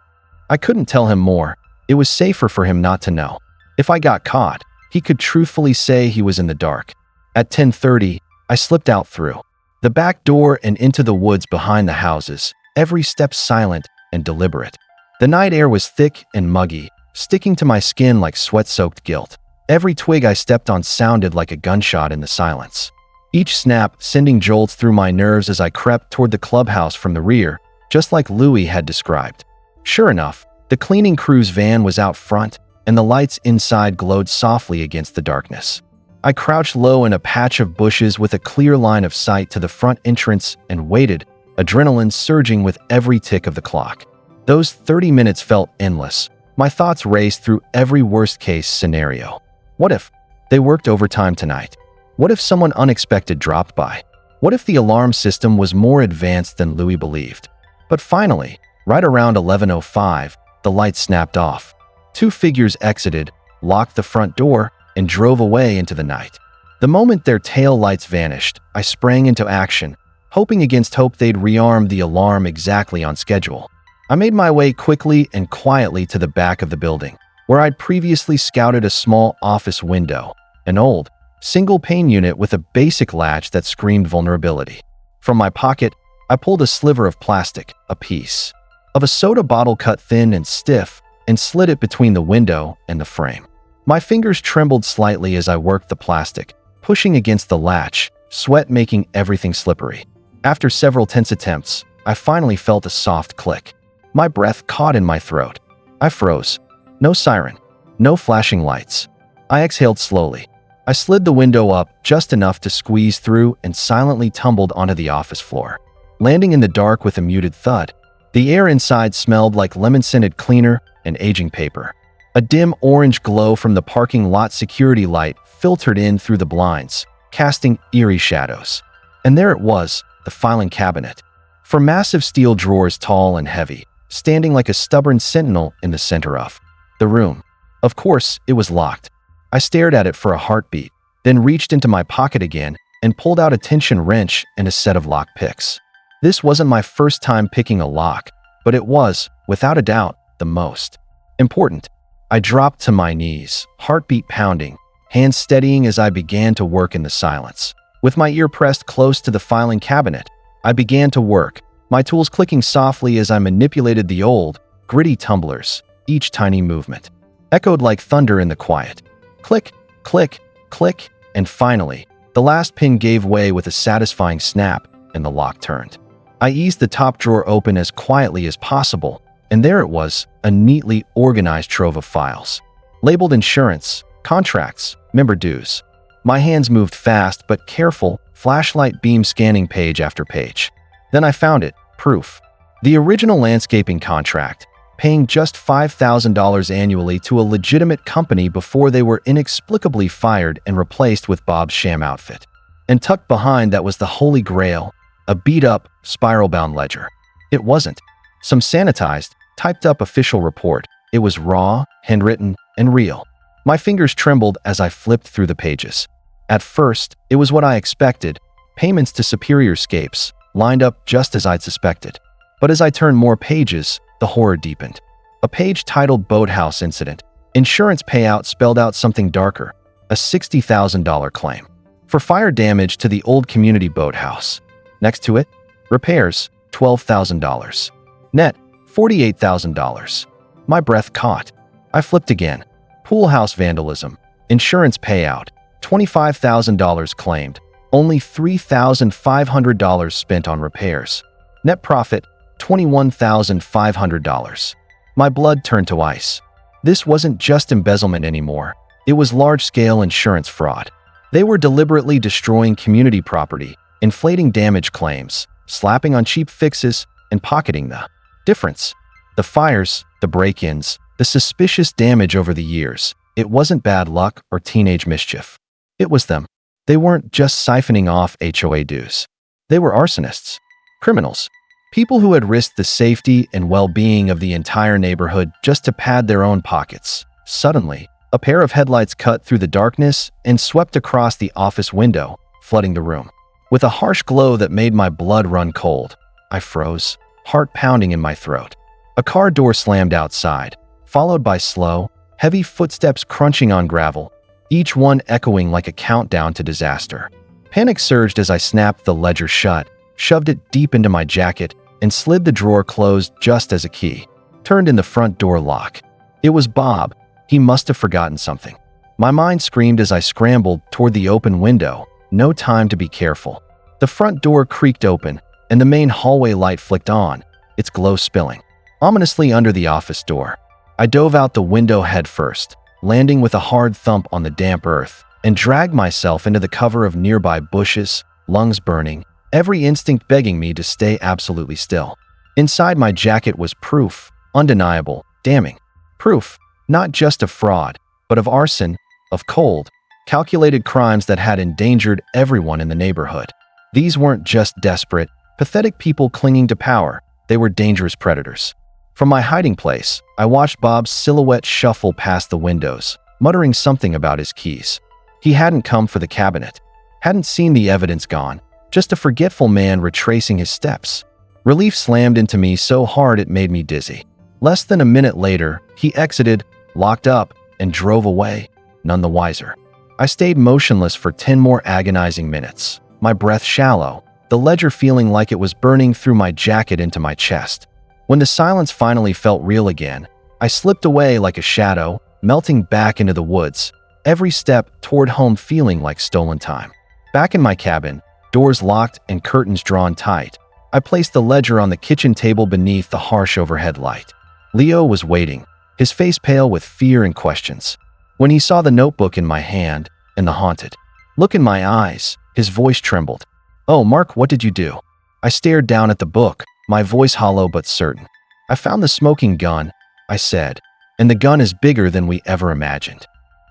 I couldn't tell him more. It was safer for him not to know. If I got caught, he could truthfully say he was in the dark. At 10:30, I slipped out through the back door and into the woods behind the houses, every step silent and deliberate. The night air was thick and muggy, sticking to my skin like sweat-soaked guilt. Every twig I stepped on sounded like a gunshot in the silence, each snap sending jolts through my nerves as I crept toward the clubhouse from the rear, just like Louis had described. Sure enough, the cleaning crew's van was out front, and the lights inside glowed softly against the darkness. I crouched low in a patch of bushes with a clear line of sight to the front entrance and waited, adrenaline surging with every tick of the clock. Those 30 minutes felt endless. My thoughts raced through every worst-case scenario. What if they worked overtime tonight? What if someone unexpected dropped by? What if the alarm system was more advanced than Louis believed? But finally, right around 11:05, the lights snapped off. Two figures exited, locked the front door, and drove away into the night. The moment their tail lights vanished, I sprang into action, hoping against hope they'd rearm the alarm exactly on schedule. I made my way quickly and quietly to the back of the building, where I'd previously scouted a small office window, an old, single-pane unit with a basic latch that screamed vulnerability. From my pocket, I pulled a sliver of plastic, a piece of a soda bottle cut thin and stiff, and slid it between the window and the frame. My fingers trembled slightly as I worked the plastic, pushing against the latch, sweat making everything slippery. After several tense attempts, I finally felt a soft click. My breath caught in my throat. I froze. No siren. No flashing lights. I exhaled slowly. I slid the window up just enough to squeeze through and silently tumbled onto the office floor, landing in the dark with a muted thud. The air inside smelled like lemon-scented cleaner and aging paper. A dim orange glow from the parking lot security light filtered in through the blinds, casting eerie shadows. And there it was, the filing cabinet. For massive steel drawers tall and heavy, standing like a stubborn sentinel in the center of the room. Of course, it was locked. I stared at it for a heartbeat, then reached into my pocket again and pulled out a tension wrench and a set of lock picks. This wasn't my first time picking a lock, but it was, without a doubt, the most important. I dropped to my knees, heartbeat pounding, hands steadying as I began to work in the silence. With my ear pressed close to the filing cabinet, I began to work, my tools clicking softly as I manipulated the old, gritty tumblers. Each tiny movement echoed like thunder in the quiet. Click, click, click, and finally, the last pin gave way with a satisfying snap, and the lock turned. I eased the top drawer open as quietly as possible, and there it was, a neatly organized trove of files. Labeled insurance, contracts, member dues. My hands moved fast but careful, flashlight beam scanning page after page. Then I found it, proof. The original landscaping contract, paying just $5,000 annually to a legitimate company before they were inexplicably fired and replaced with Bob's sham outfit. And tucked behind that was the holy grail, a beat-up, spiral-bound ledger. It wasn't some sanitized, typed-up official report. It was raw, handwritten, and real. My fingers trembled as I flipped through the pages. At first, it was what I expected, payments to superior scapes, lined up just as I'd suspected. But as I turned more pages, the horror deepened. A page titled Boathouse Incident. Insurance payout spelled out something darker, a $60,000 claim for fire damage to the old community boathouse. Next to it, repairs, $12,000. Net, $48,000. My breath caught. I flipped again. Pool house vandalism. Insurance payout, $25,000 claimed, only $3,500 spent on repairs. Net profit, $21,500. My blood turned to ice. This wasn't just embezzlement anymore. It was large-scale insurance fraud. They were deliberately destroying community property, inflating damage claims, slapping on cheap fixes, and pocketing the difference. The fires, the break-ins, the suspicious damage over the years. It wasn't bad luck or teenage mischief. It was them. They weren't just siphoning off HOA dues. They were arsonists, criminals, people who had risked the safety and well-being of the entire neighborhood just to pad their own pockets. Suddenly, a pair of headlights cut through the darkness and swept across the office window, flooding the room. With a harsh glow that made my blood run cold, I froze, heart pounding in my throat. A car door slammed outside, followed by slow, heavy footsteps crunching on gravel, each one echoing like a countdown to disaster. Panic surged as I snapped the ledger shut, shoved it deep into my jacket, and slid the drawer closed just as a key turned in the front door lock. It was Bob. He must have forgotten something. My mind screamed as I scrambled toward the open window. No time to be careful. The front door creaked open, and the main hallway light flicked on, its glow spilling ominously under the office door. I dove out the window head first, landing with a hard thump on the damp earth, and dragged myself into the cover of nearby bushes, lungs burning, every instinct begging me to stay absolutely still. Inside my jacket was proof, undeniable, damning. Proof, not just of fraud, but of arson, of cold, calculated crimes that had endangered everyone in the neighborhood. These weren't just desperate, pathetic people clinging to power. They were dangerous predators. From my hiding place, I watched Bob's silhouette shuffle past the windows, muttering something about his keys. He hadn't come for the cabinet, hadn't seen the evidence gone, just a forgetful man retracing his steps. Relief slammed into me so hard it made me dizzy. Less than a minute later, he exited, locked up, and drove away, none the wiser. I stayed motionless for 10 more agonizing minutes, my breath shallow, the ledger feeling like it was burning through my jacket into my chest. When the silence finally felt real again, I slipped away like a shadow, melting back into the woods, every step toward home feeling like stolen time. Back in my cabin, doors locked and curtains drawn tight, I placed the ledger on the kitchen table beneath the harsh overhead light. Leo was waiting, his face pale with fear and questions. When he saw the notebook in my hand and the haunted look in my eyes, his voice trembled. "Oh, Mark, what did you do?" I stared down at the book, my voice hollow but certain. "I found the smoking gun," I said, "and the gun is bigger than we ever imagined."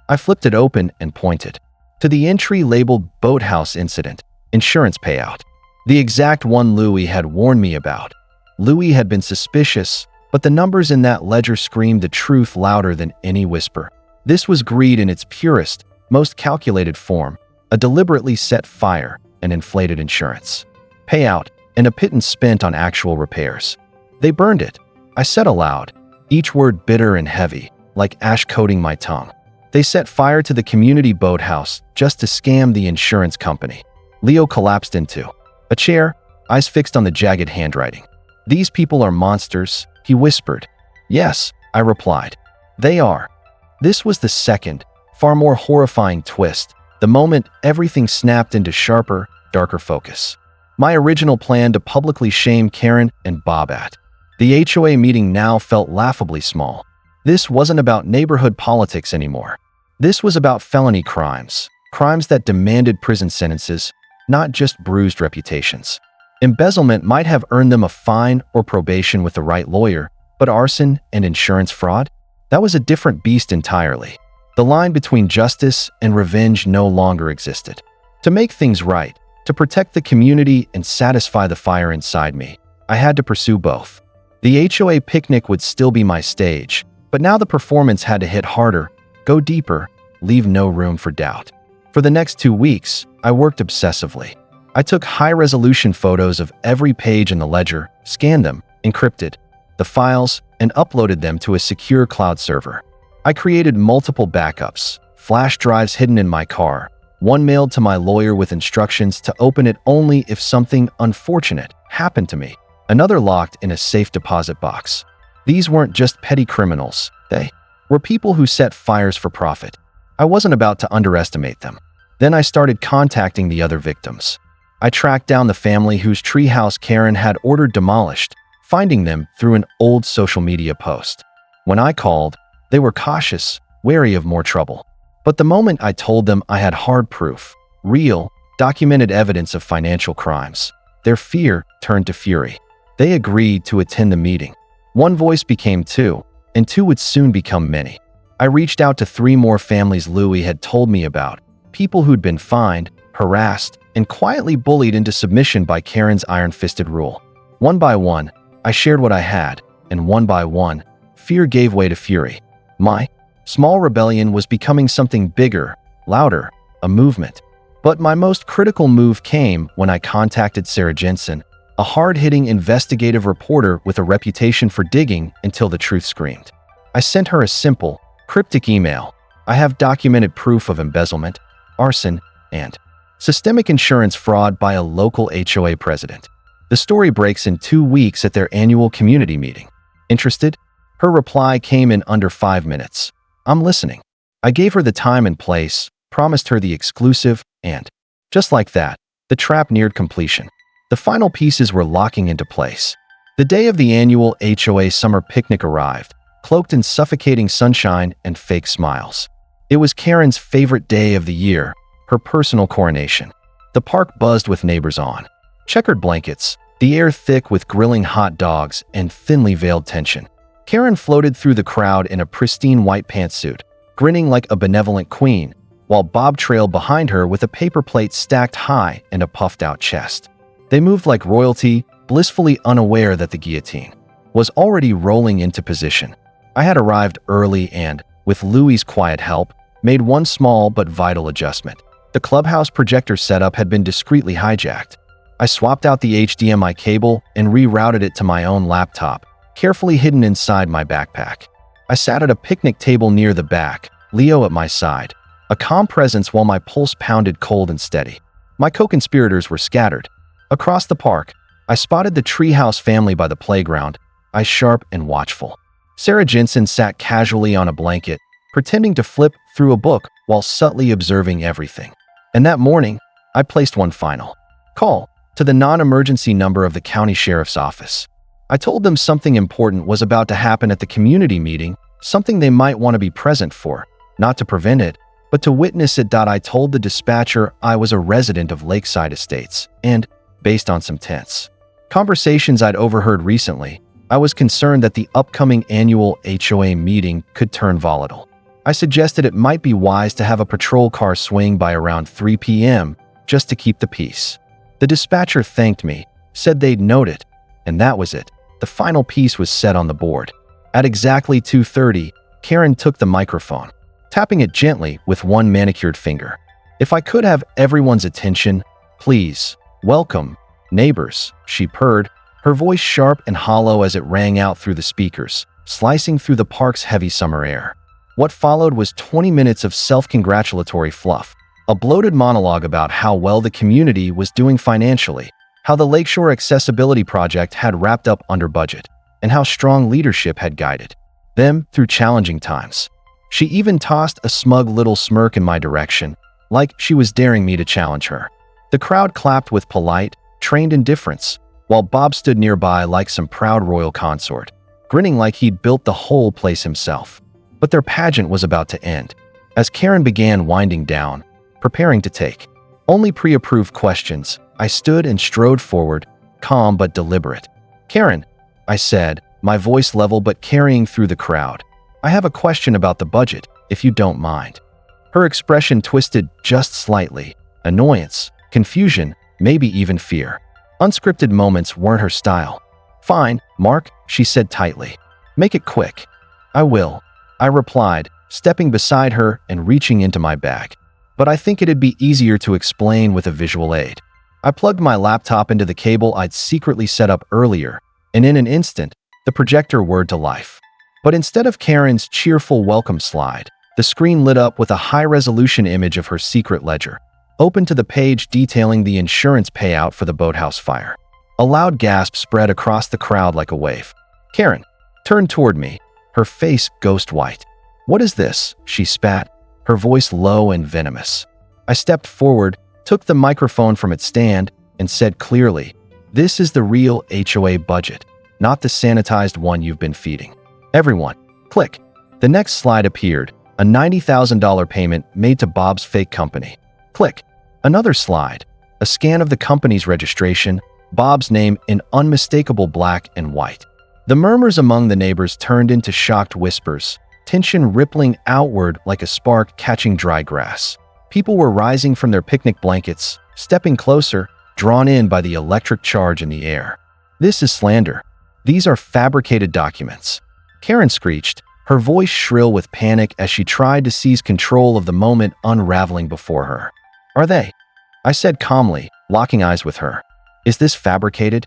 I flipped it open and pointed to the entry labeled Boathouse Incident, Insurance Payout. The exact one Louis had warned me about. Louis had been suspicious, but the numbers in that ledger screamed the truth louder than any whisper. This was greed in its purest, most calculated form, a deliberately set fire and inflated insurance payout, and a pittance spent on actual repairs. They burned it, I said aloud, each word bitter and heavy, like ash coating my tongue. They set fire to the community boathouse just to scam the insurance company. Leo collapsed into a chair, eyes fixed on the jagged handwriting. "These people are monsters," he whispered. "Yes," I replied. "They are." This was the second, far more horrifying twist, the moment everything snapped into sharper, darker focus. My original plan to publicly shame Karen and Bob at the HOA meeting now felt laughably small. This wasn't about neighborhood politics anymore. This was about felony crimes, crimes that demanded prison sentences, not just bruised reputations. Embezzlement might have earned them a fine or probation with the right lawyer, but arson and insurance fraud? That was a different beast entirely. The line between justice and revenge no longer existed. To make things right, to protect the community and satisfy the fire inside me, I had to pursue both. The HOA picnic would still be my stage, but now the performance had to hit harder, go deeper, leave no room for doubt. For the next 2 weeks, I worked obsessively. I took high-resolution photos of every page in the ledger, scanned them, encrypted the files, and uploaded them to a secure cloud server. I created multiple backups, flash drives hidden in my car, one mailed to my lawyer with instructions to open it only if something unfortunate happened to me, another locked in a safe deposit box. These weren't just petty criminals, they were people who set fires for profit. I wasn't about to underestimate them. Then I started contacting the other victims. I tracked down the family whose treehouse Karen had ordered demolished, finding them through an old social media post. When I called, they were cautious, wary of more trouble. But the moment I told them I had hard proof, real, documented evidence of financial crimes, their fear turned to fury. They agreed to attend the meeting. One voice became two, and two would soon become many. I reached out to 3 more families Louis had told me about, people who'd been fined, harassed, and quietly bullied into submission by Karen's iron-fisted rule. One by one, I shared what I had, and one by one, fear gave way to fury. My small rebellion was becoming something bigger, louder, a movement. But my most critical move came when I contacted Sarah Jensen, a hard-hitting investigative reporter with a reputation for digging until the truth screamed. I sent her a simple, cryptic email. I have documented proof of embezzlement, arson, and systemic insurance fraud by a local HOA president. The story breaks in 2 weeks at their annual community meeting. Interested? Her reply came in under 5 minutes. I'm listening. I gave her the time and place, promised her the exclusive, and just like that, the trap neared completion. The final pieces were locking into place. The day of the annual HOA summer picnic arrived, cloaked in suffocating sunshine and fake smiles. It was Karen's favorite day of the year, her personal coronation. The park buzzed with neighbors on. Checkered blankets, the air thick with grilling hot dogs and thinly veiled tension. Karen floated through the crowd in a pristine white pantsuit, grinning like a benevolent queen, while Bob trailed behind her with a paper plate stacked high and a puffed-out chest. They moved like royalty, blissfully unaware that the guillotine was already rolling into position. I had arrived early and, with Louis's quiet help, made one small but vital adjustment. The clubhouse projector setup had been discreetly hijacked. I swapped out the HDMI cable and rerouted it to my own laptop, carefully hidden inside my backpack. I sat at a picnic table near the back, Leo at my side, a calm presence while my pulse pounded cold and steady. My co-conspirators were scattered. Across the park, I spotted the treehouse family by the playground, eyes sharp and watchful. Sarah Jensen sat casually on a blanket, pretending to flip through a book while subtly observing everything. And that morning, I placed one final call to the non-emergency number of the county sheriff's office. I told them something important was about to happen at the community meeting, something they might want to be present for, not to prevent it, but to witness it. I told the dispatcher I was a resident of Lakeside Estates, and, based on some tense conversations I'd overheard recently, I was concerned that the upcoming annual HOA meeting could turn volatile. I suggested it might be wise to have a patrol car swing by around 3 p.m. just to keep the peace. The dispatcher thanked me, said they'd note it, and that was it. The final piece was set on the board. At exactly 2:30, Karen took the microphone, tapping it gently with one manicured finger. If I could have everyone's attention, please. Welcome, neighbors, she purred, her voice sharp and hollow as it rang out through the speakers, slicing through the park's heavy summer air. What followed was 20 minutes of self-congratulatory fluff, a bloated monologue about how well the community was doing financially, how the Lakeshore Accessibility Project had wrapped up under budget, and how strong leadership had guided them through challenging times. She even tossed a smug little smirk in my direction, like she was daring me to challenge her. The crowd clapped with polite, trained indifference, while Bob stood nearby like some proud royal consort, grinning like he'd built the whole place himself. But their pageant was about to end. As Karen began winding down, preparing to take only pre-approved questions, I stood and strode forward, calm but deliberate. "Karen," I said, my voice level but carrying through the crowd, "I have a question about the budget, if you don't mind." Her expression twisted just slightly, annoyance, confusion, maybe even fear. Unscripted moments weren't her style. "Fine, Mark," she said tightly. "Make it quick." "I will," I replied, stepping beside her and reaching into my bag. "But I think it'd be easier to explain with a visual aid." I plugged my laptop into the cable I'd secretly set up earlier, and in an instant, the projector whirred to life. But instead of Karen's cheerful welcome slide, the screen lit up with a high-resolution image of her secret ledger, open to the page detailing the insurance payout for the boathouse fire. A loud gasp spread across the crowd like a wave. Karen turned toward me, her face ghost white. "What is this?" she spat, her voice low and venomous. I stepped forward, took the microphone from its stand, and said clearly, "This is the real HOA budget, not the sanitized one you've been feeding. Everyone, click." The next slide appeared, a $90,000 payment made to Bob's fake company. Click. Another slide, a scan of the company's registration, Bob's name in unmistakable black and white. The murmurs among the neighbors turned into shocked whispers, tension rippling outward like a spark catching dry grass. People were rising from their picnic blankets, stepping closer, drawn in by the electric charge in the air. "This is slander. These are fabricated documents." Karen screeched, her voice shrill with panic as she tried to seize control of the moment unraveling before her. "Are they?" I said calmly, locking eyes with her. "Is this fabricated?"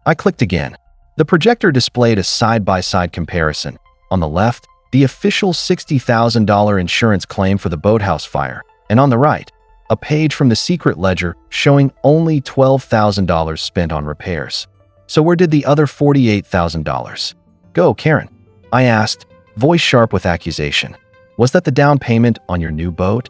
I clicked again. The projector displayed a side-by-side comparison. On the left, the official $60,000 insurance claim for the boathouse fire, and on the right, a page from the secret ledger showing only $12,000 spent on repairs. "So where did the other $48,000 go, Karen?" I asked, voice sharp with accusation. "Was that the down payment on your new boat?"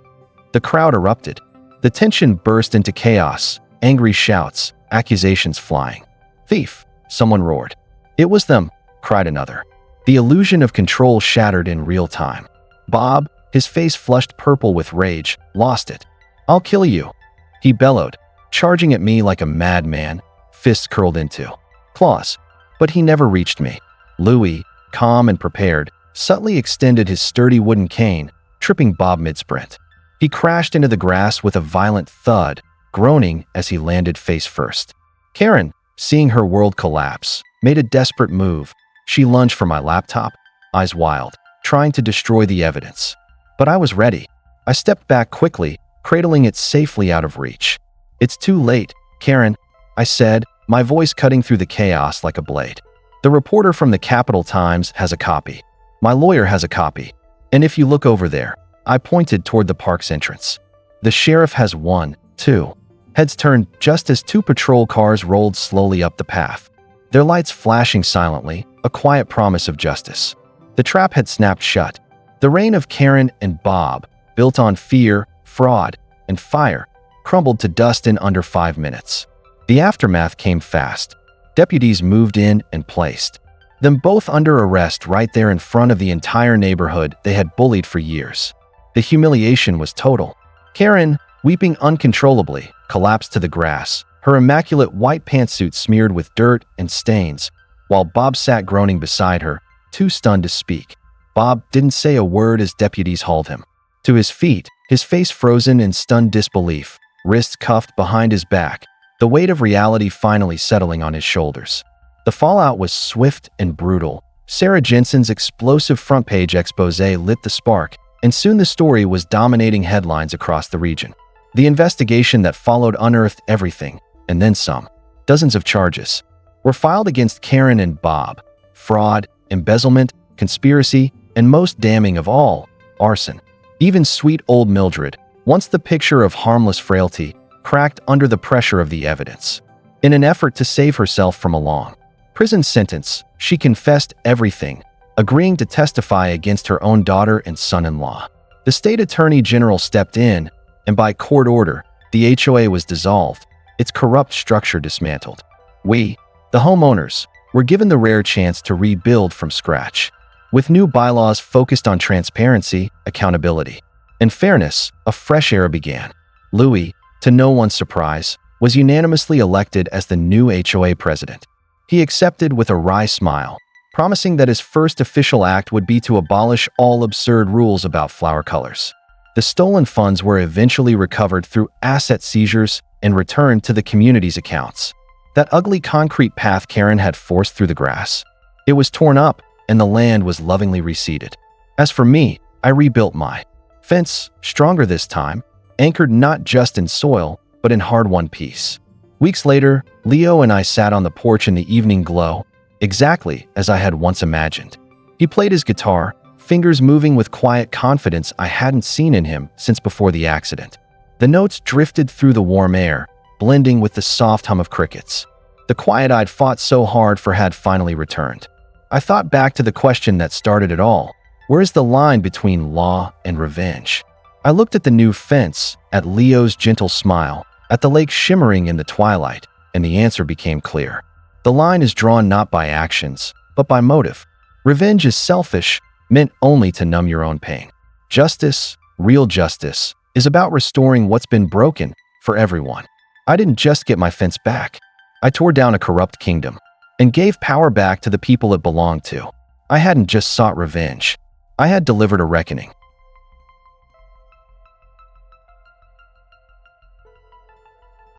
The crowd erupted. The tension burst into chaos, angry shouts, accusations flying. "Thief!" someone roared. "It was them!" cried another. The illusion of control shattered in real time. Bob, his face flushed purple with rage, lost it. "I'll kill you!" he bellowed, charging at me like a madman, fists curled into claws. But he never reached me. Louis, calm and prepared, subtly extended his sturdy wooden cane, tripping Bob mid-sprint. He crashed into the grass with a violent thud, groaning as he landed face first. Karen, seeing her world collapse, made a desperate move. She lunged for my laptop, eyes wild, trying to destroy the evidence. But I was ready. I stepped back quickly, cradling it safely out of reach. "It's too late, Karen," I said, my voice cutting through the chaos like a blade. "The reporter from the Capital Times has a copy. My lawyer has a copy. And if you look over there," I pointed toward the park's entrance. "The sheriff has one, too." Heads turned just as two patrol cars rolled slowly up the path, their lights flashing silently, a quiet promise of justice. The trap had snapped shut. The reign of Karen and Bob, built on fear, fraud, and fire, crumbled to dust in under 5 minutes. The aftermath came fast. Deputies moved in and placed them both under arrest right there in front of the entire neighborhood they had bullied for years. The humiliation was total. Karen, weeping uncontrollably, collapsed to the grass, her immaculate white pantsuit smeared with dirt and stains, while Bob sat groaning beside her, too stunned to speak. Bob didn't say a word as deputies hauled him to his feet, his face frozen in stunned disbelief, wrists cuffed behind his back, the weight of reality finally settling on his shoulders. The fallout was swift and brutal. Sarah Jensen's explosive front-page expose lit the spark, and soon the story was dominating headlines across the region. The investigation that followed unearthed everything, and then some. Dozens of charges were filed against Karen and Bob: fraud, embezzlement, conspiracy, and most damning of all, arson. Even sweet old Mildred, once the picture of harmless frailty, cracked under the pressure of the evidence. In an effort to save herself from a long prison sentence, she confessed everything, agreeing to testify against her own daughter and son-in-law. The state attorney general stepped in, and by court order, the HOA was dissolved, its corrupt structure dismantled. We, the homeowners, were given the rare chance to rebuild from scratch. With new bylaws focused on transparency, accountability, and fairness, a fresh era began. Louis, to no one's surprise, was unanimously elected as the new HOA president. He accepted with a wry smile, promising that his first official act would be to abolish all absurd rules about flower colors. The stolen funds were eventually recovered through asset seizures and returned to the community's accounts. That ugly concrete path Karen had forced through the grass, it was torn up, and the land was lovingly reseeded. As for me, I rebuilt my fence, stronger this time, anchored not just in soil, but in hard-won peace. Weeks later, Leo and I sat on the porch in the evening glow, exactly as I had once imagined. He played his guitar, fingers moving with quiet confidence I hadn't seen in him since before the accident. The notes drifted through the warm air, blending with the soft hum of crickets. The quiet I'd fought so hard for had finally returned. I thought back to the question that started it all. Where is the line between law and revenge? I looked at the new fence, at Leo's gentle smile, at the lake shimmering in the twilight, and the answer became clear. The line is drawn not by actions, but by motive. Revenge is selfish, meant only to numb your own pain. Justice, real justice, is about restoring what's been broken for everyone. I didn't just get my fence back. I tore down a corrupt kingdom and gave power back to the people it belonged to. I hadn't just sought revenge. I had delivered a reckoning.